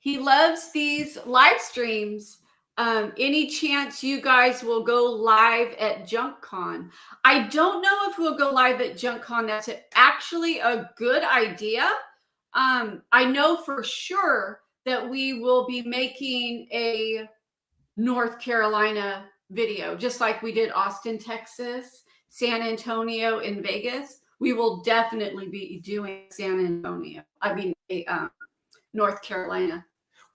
Speaker 2: he loves these live streams. Any chance you guys will go live at JunkCon? I don't know if we'll go live at JunkCon. That's actually a good idea. I know for sure that we will be making a North Carolina video, just like we did Austin, Texas, San Antonio, and Vegas. We will definitely be doing North Carolina.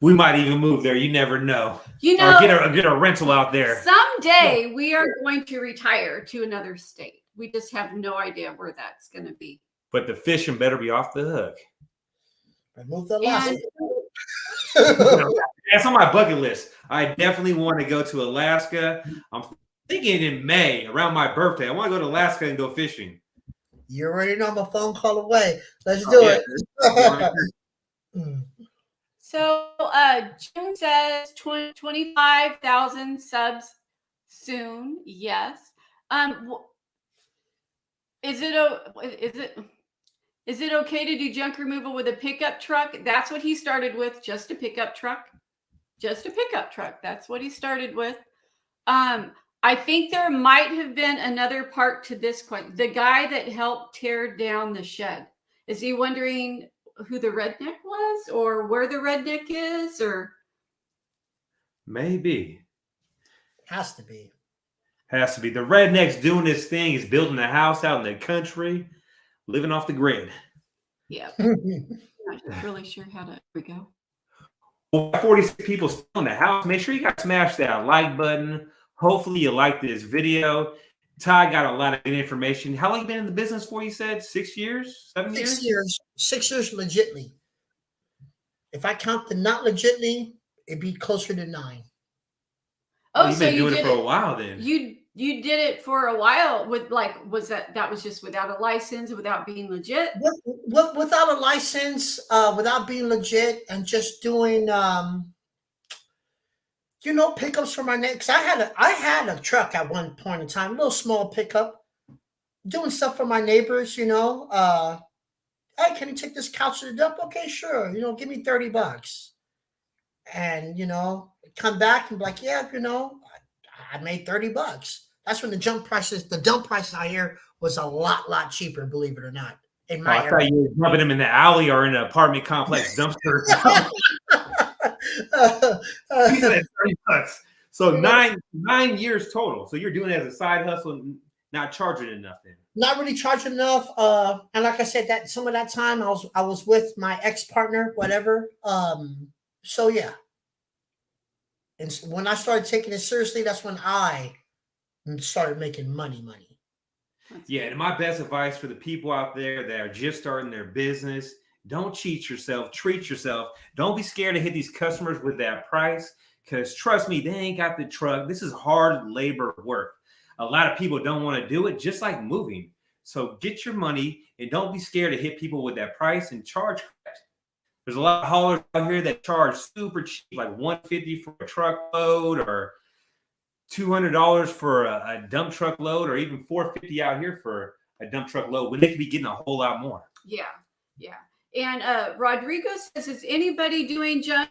Speaker 1: We might even move there. You never know.
Speaker 2: You
Speaker 1: Or
Speaker 2: know,
Speaker 1: get a rental out there.
Speaker 2: someday we are going to retire to another state. We just have no idea where that's going to be.
Speaker 1: But the fishing better be off the hook.
Speaker 3: Move the last.
Speaker 1: That's on my bucket list. I definitely want to go to Alaska. I'm thinking in May, around my birthday. I want to go to Alaska and go fishing.
Speaker 3: You already know I'm a phone call away. Let's do it.
Speaker 2: So June says 25,000 subs soon. Yes. Is it okay to do junk removal with a pickup truck? That's what he started with, just a pickup truck. Just a pickup truck. That's what he started with. I think there might have been another part to this question. The guy that helped tear down the shed. Is he wondering who the redneck was or where the redneck is? Or
Speaker 1: maybe.
Speaker 3: Has to be.
Speaker 1: Has to be. The redneck's doing this thing. He's building a house out in the country, living off the grid.
Speaker 2: Yeah. I'm not really sure how to go.
Speaker 1: Well, 46 people still in the house. Make sure you guys smash that like button. Hopefully you like this video. Todd got a lot of good information. How long you been in the business for, you said? 6 years? 7 years?
Speaker 3: 6 years. 6 years legitly. If I count the not legitly, it'd be closer to 9.
Speaker 1: Oh, you've been doing it for a while then.
Speaker 2: You did it for a while with that was just without a license, without being legit?
Speaker 3: Without a license, without being legit, and just doing pickups for my next. I had a truck at one point in time, a little small pickup, doing stuff for my neighbors, hey, can you take this couch to the dump? Okay, sure. Give me $30. And, come back and be like, yeah, I made $30. That's when the dump prices out here was a lot cheaper, believe it or not. In my
Speaker 1: I thought you were dumping them in the alley or in an apartment complex dumpster. $30. So 9 years total. So you're doing it as a side hustle and not charging enough then.
Speaker 3: Not really charging enough. And like I said, that some of that time I was with my ex-partner, whatever. So yeah. And when I started taking it seriously, that's when I started making money.
Speaker 1: Yeah, and my best advice for the people out there that are just starting their business, don't cheat yourself, treat yourself. Don't be scared to hit these customers with that price, because trust me, they ain't got the truck. This is hard labor work. A lot of people don't want to do it, just like moving. So get your money and don't be scared to hit people with that price and charge correct. There's a lot of haulers out here that charge super cheap, like $150 for a truckload or $200 for a dump truck load, or even $450 out here for a dump truck load when they could be getting a whole lot more.
Speaker 2: Yeah. And Rodrigo says, is anybody doing junk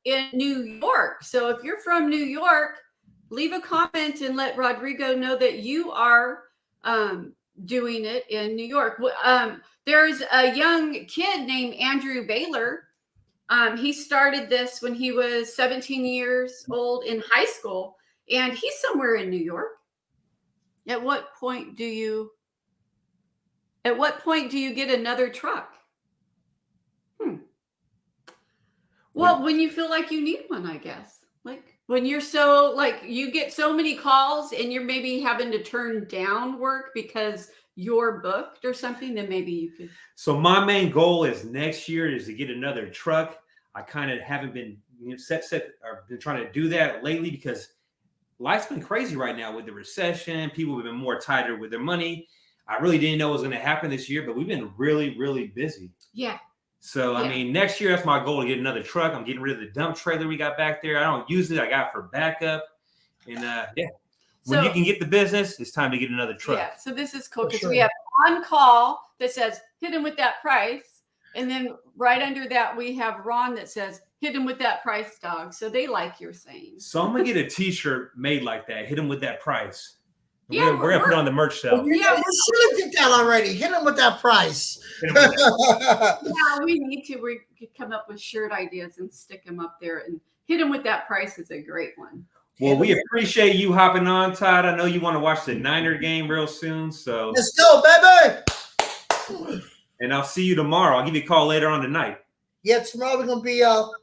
Speaker 2: in New York? So if you're from New York, leave a comment and let Rodrigo know that you are doing it in New York. There's a young kid named Andrew Baylor. He started this when he was 17 years old in high school, and he's somewhere in New York. At what point do you get another truck? Well, when you feel like you need one, I guess. Like when you're you get so many calls and you're maybe having to turn down work because you're booked or something, then maybe you could.
Speaker 1: So my main goal is next year is to get another truck. I kind of haven't been been trying to do that lately because life's been crazy right now with the recession. People have been more tighter with their money. I really didn't know what was going to happen this year, but we've been really, really busy.
Speaker 2: Yeah.
Speaker 1: So, I mean, next year, that's my goal, to get another truck. I'm getting rid of the dump trailer we got back there. I don't use it. I got it for backup. And when you can get the business, it's time to get another truck.
Speaker 2: Yeah. So this is cool because we have on call that says, hit him with that price. And then right under that, we have Ron that says, hit him with that price, dog. So they like your saying.
Speaker 1: So I'm going to get a t-shirt made like that. Hit him with that price.
Speaker 2: Yeah,
Speaker 1: We're gonna put it on the merch
Speaker 3: Well,
Speaker 1: shelf.
Speaker 3: you should have did that already. Hit him with that price.
Speaker 2: yeah, we need to. We could come up with shirt ideas and stick them up there, and hit them with that price is a great one.
Speaker 1: Well, we appreciate you hopping on, Todd. I know you want to watch the Niner game real soon, so
Speaker 3: Let's go, baby.
Speaker 1: and I'll see you tomorrow. I'll give you a call later on tonight.
Speaker 3: Yeah, tomorrow we're gonna be hooking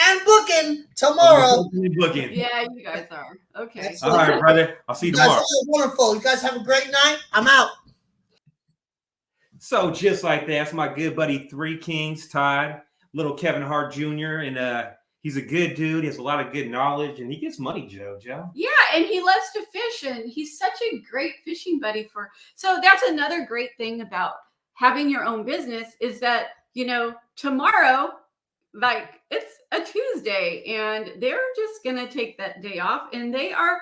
Speaker 3: and booking tomorrow.
Speaker 1: Booking.
Speaker 2: Yeah, you guys are okay.
Speaker 1: All right, brother. I'll see you
Speaker 3: You guys
Speaker 1: tomorrow.
Speaker 3: are wonderful. You guys have a great night. I'm out.
Speaker 1: So just like that, that's my good buddy Three Kings, Todd, little Kevin Hart Jr. And he's a good dude. He has a lot of good knowledge, and he gets money, Joe.
Speaker 2: Yeah, and he loves to fish, and he's such a great fishing buddy for. So that's another great thing about having your own business is that, you know, tomorrow, like it's a Tuesday, and they're just gonna take that day off, and they are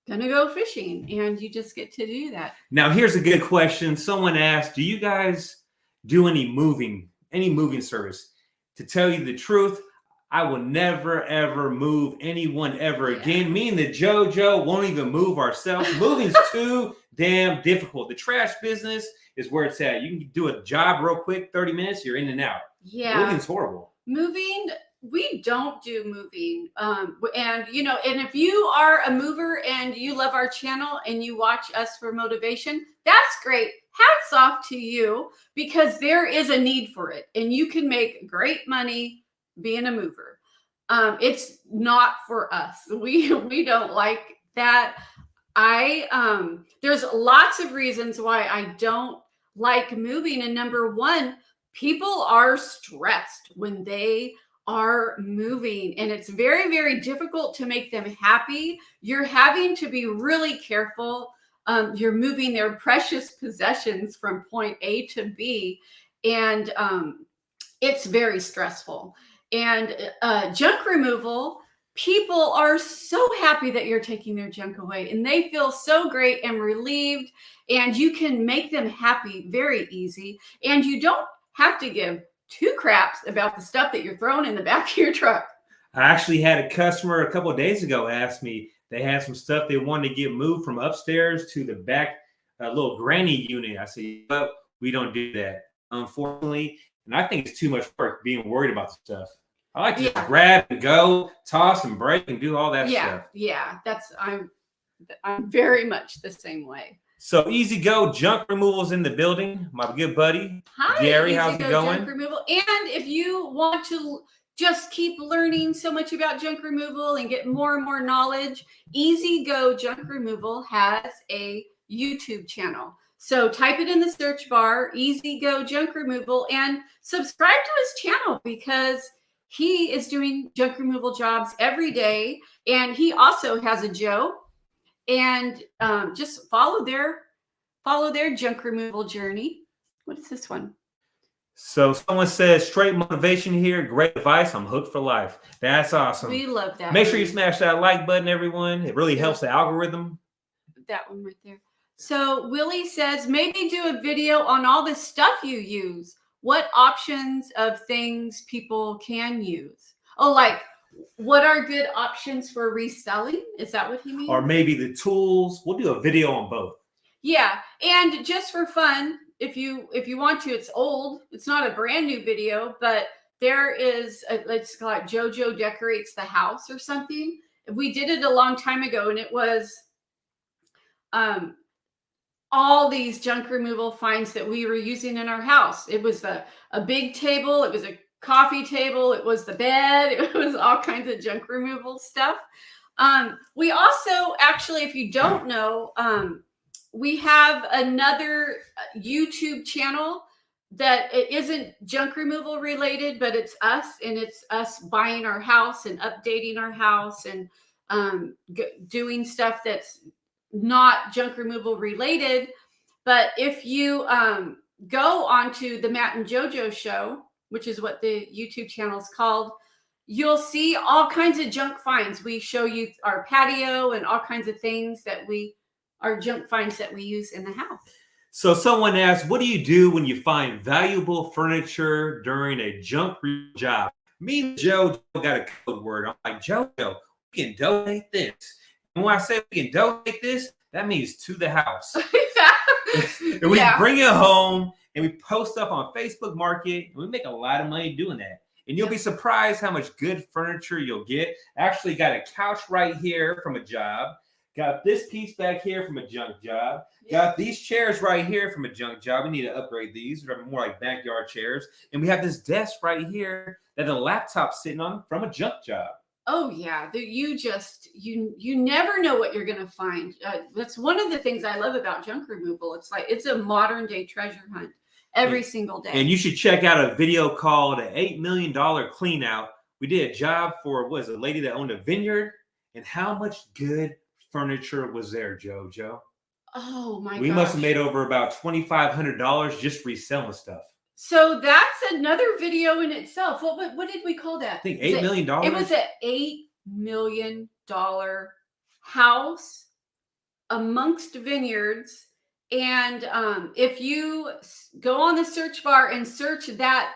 Speaker 2: gonna go fishing, and you just get to do that.
Speaker 1: Now, here's a good question. Someone asked, do you guys do any moving service? To tell you the truth, I will never, ever move anyone ever again. Me and the JoJo won't even move ourselves. Moving's too damn difficult. The trash business is where it's at. You can do a job real quick, 30 minutes, you're in and out.
Speaker 2: Yeah.
Speaker 1: Moving's horrible.
Speaker 2: Moving, we don't do moving. And, you know, and if you are a mover and you love our channel and you watch us for motivation, that's great. Hats off to you, because there is a need for it and you can make great money being a mover. It's not for us. We don't like that. There's lots of reasons why I don't like moving. And number one, people are stressed when they are moving, and it's very, very difficult to make them happy. You're having to be really careful. You're moving their precious possessions from point A to B, and it's very stressful. And junk removal, people are so happy that you're taking their junk away, and they feel so great and relieved, and you can make them happy very easy, and you don't have to give two craps about the stuff that you're throwing in the back of your truck.
Speaker 1: I actually had a customer a couple of days ago ask me, they had some stuff they wanted to get moved from upstairs to the back little granny unit. I said, but we don't do that, unfortunately. And I think it's too much work being worried about the stuff. I like to just grab and go, toss and break and do all that stuff.
Speaker 2: Yeah, I'm very much the same way.
Speaker 1: So Easy Go Junk Removals in the building. My good buddy,
Speaker 2: Hi,
Speaker 1: Gary, how's it going?
Speaker 2: Junk removal. And if you want to just keep learning so much about junk removal and get more and more knowledge, Easy Go Junk Removal has a YouTube channel. So type it in the search bar, Easy Go Junk Removal, and subscribe to his channel, because he is doing junk removal jobs every day. And he also has a Joe. And just follow their junk removal journey. What is this one?
Speaker 1: So someone says, straight motivation here, great advice. I'm hooked for life. That's awesome.
Speaker 2: We love that.
Speaker 1: Make sure you smash that like button, everyone. It really helps the algorithm.
Speaker 2: That one right there. So Willie says, maybe do a video on all the stuff you use. What options of things people can use? Oh, like, what are good options for reselling? Is that what he means?
Speaker 1: Or maybe the tools. We'll do a video on both.
Speaker 2: Yeah. And just for fun, if you want to, it's old. It's not a brand new video, but there is, let's call it JoJo Decorates the House or something. We did it a long time ago, and it was all these junk removal finds that we were using in our house. It was a big table. It was a coffee table, it was the bed, it was all kinds of junk removal stuff. We also, actually, if you don't know, we have another YouTube channel that it isn't junk removal related, but it's us, and it's us buying our house and updating our house and doing stuff that's not junk removal related. But if you go onto the Matt and JoJo show, which is what the YouTube channel is called, you'll see all kinds of junk finds. We show you our patio and all kinds of things that are junk finds that we use in the house.
Speaker 1: So someone asked, what do you do when you find valuable furniture during a junk job? Me and Joe got a code word. I'm like, JoJo, we can donate this. And when I say we can donate this, that means to the house.
Speaker 2: Yeah.
Speaker 1: And we
Speaker 2: Yeah.
Speaker 1: bring it home and we post stuff on Facebook Market. And we make a lot of money doing that. And you'll be surprised how much good furniture you'll get. Actually got a couch right here from a job. Got this piece back here from a junk job. Got these chairs right here from a junk job. We need to upgrade these. They're more like backyard chairs. And we have this desk right here that the laptop's sitting on from a junk job.
Speaker 2: Oh yeah, you never know what you're gonna find. That's one of the things I love about junk removal. It's like it's a modern day treasure hunt every single day.
Speaker 1: And you should check out a video called $8 Million Clean Out. We did a job for a lady that owned a vineyard, and how much good furniture was there, JoJo?
Speaker 2: Oh my!
Speaker 1: We must have made over about $2,500 just reselling stuff.
Speaker 2: So that's another video in itself. What did we call that?
Speaker 1: I think $8 million.
Speaker 2: It was an $8 million house amongst vineyards. And if you go on the search bar and search that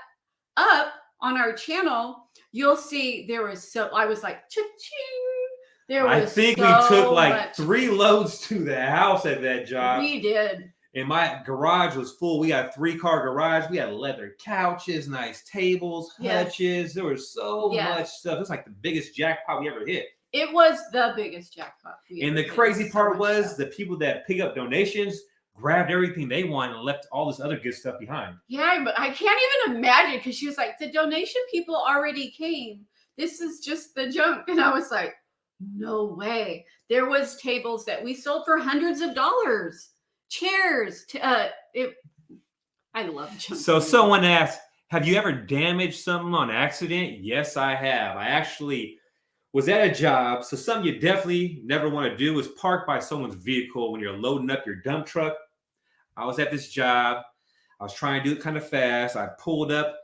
Speaker 2: up on our channel, you'll see I was like, cha-ching.
Speaker 1: I think we took like 3 loads to the house at that job.
Speaker 2: We did.
Speaker 1: And my garage was full. We got a 3-car garage. We had leather couches, nice tables, hutches. Yes. There was so much stuff. It was like the biggest jackpot we ever hit.
Speaker 2: It was the biggest jackpot.
Speaker 1: And the crazy part was the people that pick up donations grabbed everything they want and left all this other good stuff behind.
Speaker 2: Yeah, but I can't even imagine, because she was like, the donation people already came. This is just the junk. And I was like, no way. There was tables that we sold for hundreds of dollars. Chairs. I love junk.
Speaker 1: So someone asked, have you ever damaged something on accident? Yes, I have. I actually was at a job. So something you definitely never want to do is park by someone's vehicle when you're loading up your dump truck. I was at this job. I was trying to do it kind of fast. I pulled up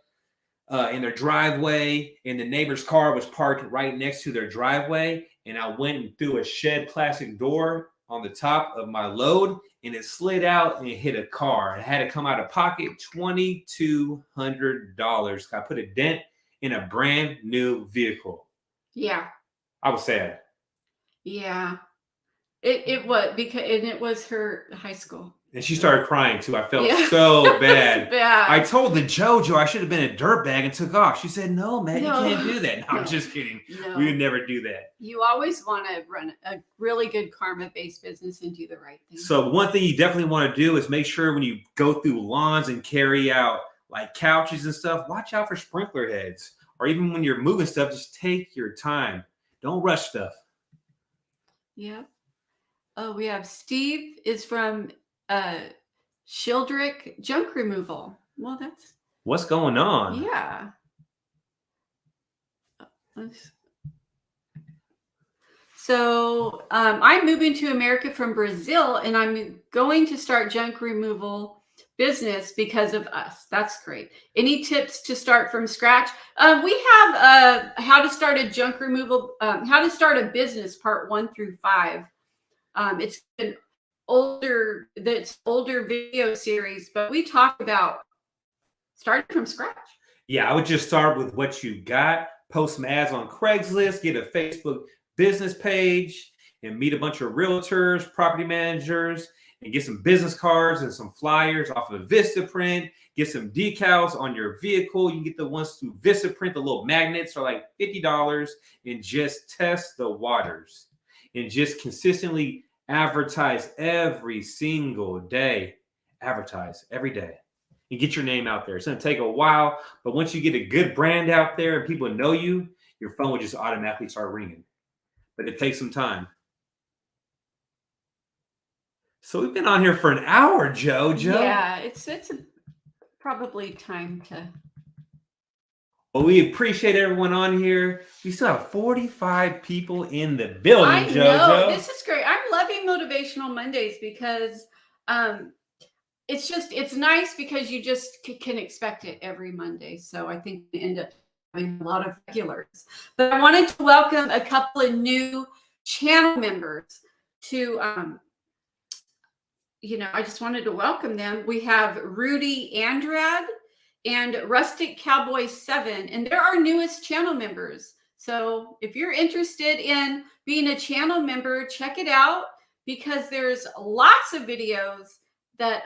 Speaker 1: in their driveway, and the neighbor's car was parked right next to their driveway. And I went and threw a shed plastic door on the top of my load, and it slid out and it hit a car. I had to come out of pocket $2,200. I put a dent in a brand new vehicle.
Speaker 2: Yeah.
Speaker 1: I was sad.
Speaker 2: Yeah. It was, because it was her high school.
Speaker 1: And she started crying too. I felt so bad.
Speaker 2: Bad.
Speaker 1: I told the JoJo I should have been a dirtbag and took off. She said, no, man, you can't do that. No, I'm just kidding. No. We would never do that.
Speaker 2: You always want to run a really good karma-based business and do the right thing.
Speaker 1: So one thing you definitely want to do is make sure when you go through lawns and carry out like couches and stuff, watch out for sprinkler heads. Or even when you're moving stuff, just take your time. Don't rush stuff.
Speaker 2: Yeah. Oh, we have Steve is from Shildrick Junk Removal. Well, that's
Speaker 1: what's going on.
Speaker 2: Yeah. So I'm moving to America from Brazil, and I'm going to start junk removal business because of us. That's great. Any tips to start from scratch? We have how to start a junk removal, how to start a business, part 1 through 5. It's an older video series, but we talk about starting from scratch.
Speaker 1: Yeah, I would just start with what you got, post some ads on Craigslist, get a Facebook business page, and meet a bunch of realtors, property managers, and get some business cards and some flyers off of Vistaprint. Get some decals on your vehicle. You can get the ones through Vistaprint, the little magnets are like $50, and just test the waters. And just consistently advertise every single day. Advertise every day. And get your name out there. It's going to take a while, but once you get a good brand out there and people know you, your phone will just automatically start ringing. But it takes some time. So we've been on here for an hour, JoJo.
Speaker 2: Yeah, it's probably time to.
Speaker 1: Well, we appreciate everyone on here. We still have 45 people in the building,
Speaker 2: I
Speaker 1: JoJo.
Speaker 2: know. This is great. I'm loving Motivational Mondays because it's nice because you just can expect it every Monday. So I think we end up having a lot of regulars. But I wanted to welcome a couple of new channel members to, I just wanted to welcome them. We have Rudy Andrade and Rustic Cowboy 7, and they're our newest channel members. So if you're interested in being a channel member, check it out, because there's lots of videos that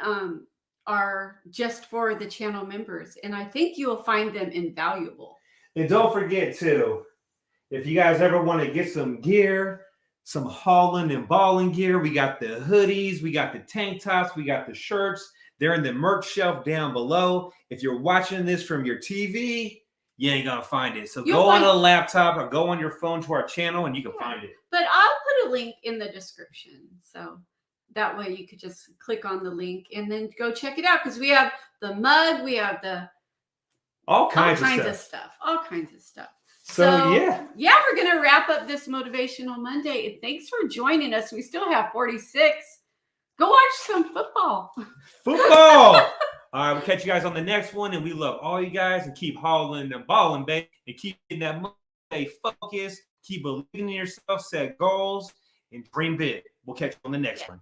Speaker 2: are just for the channel members. And I think you will find them invaluable.
Speaker 1: And don't forget too, if you guys ever want to get some gear, some hauling and balling gear, we got the hoodies, we got the tank tops, we got the shirts. They're in the merch shelf down below. If you're watching this from your TV, you ain't gonna find it. So go on a laptop or go on your phone to our channel and you can find it.
Speaker 2: But I'll put a link in the description. So that way you could just click on the link and then go check it out, because we have the mug, we have the
Speaker 1: all kinds
Speaker 2: of stuff. All kinds of stuff. So yeah, we're gonna wrap up this Motivational Monday. And thanks for joining us. We still have 46. Go watch some football.
Speaker 1: All right, we'll catch you guys on the next one, and we love all you guys, and keep hauling and balling, baby, and keep getting that money, stay focused, keep believing in yourself, set goals, and dream big. We'll catch you on the next one.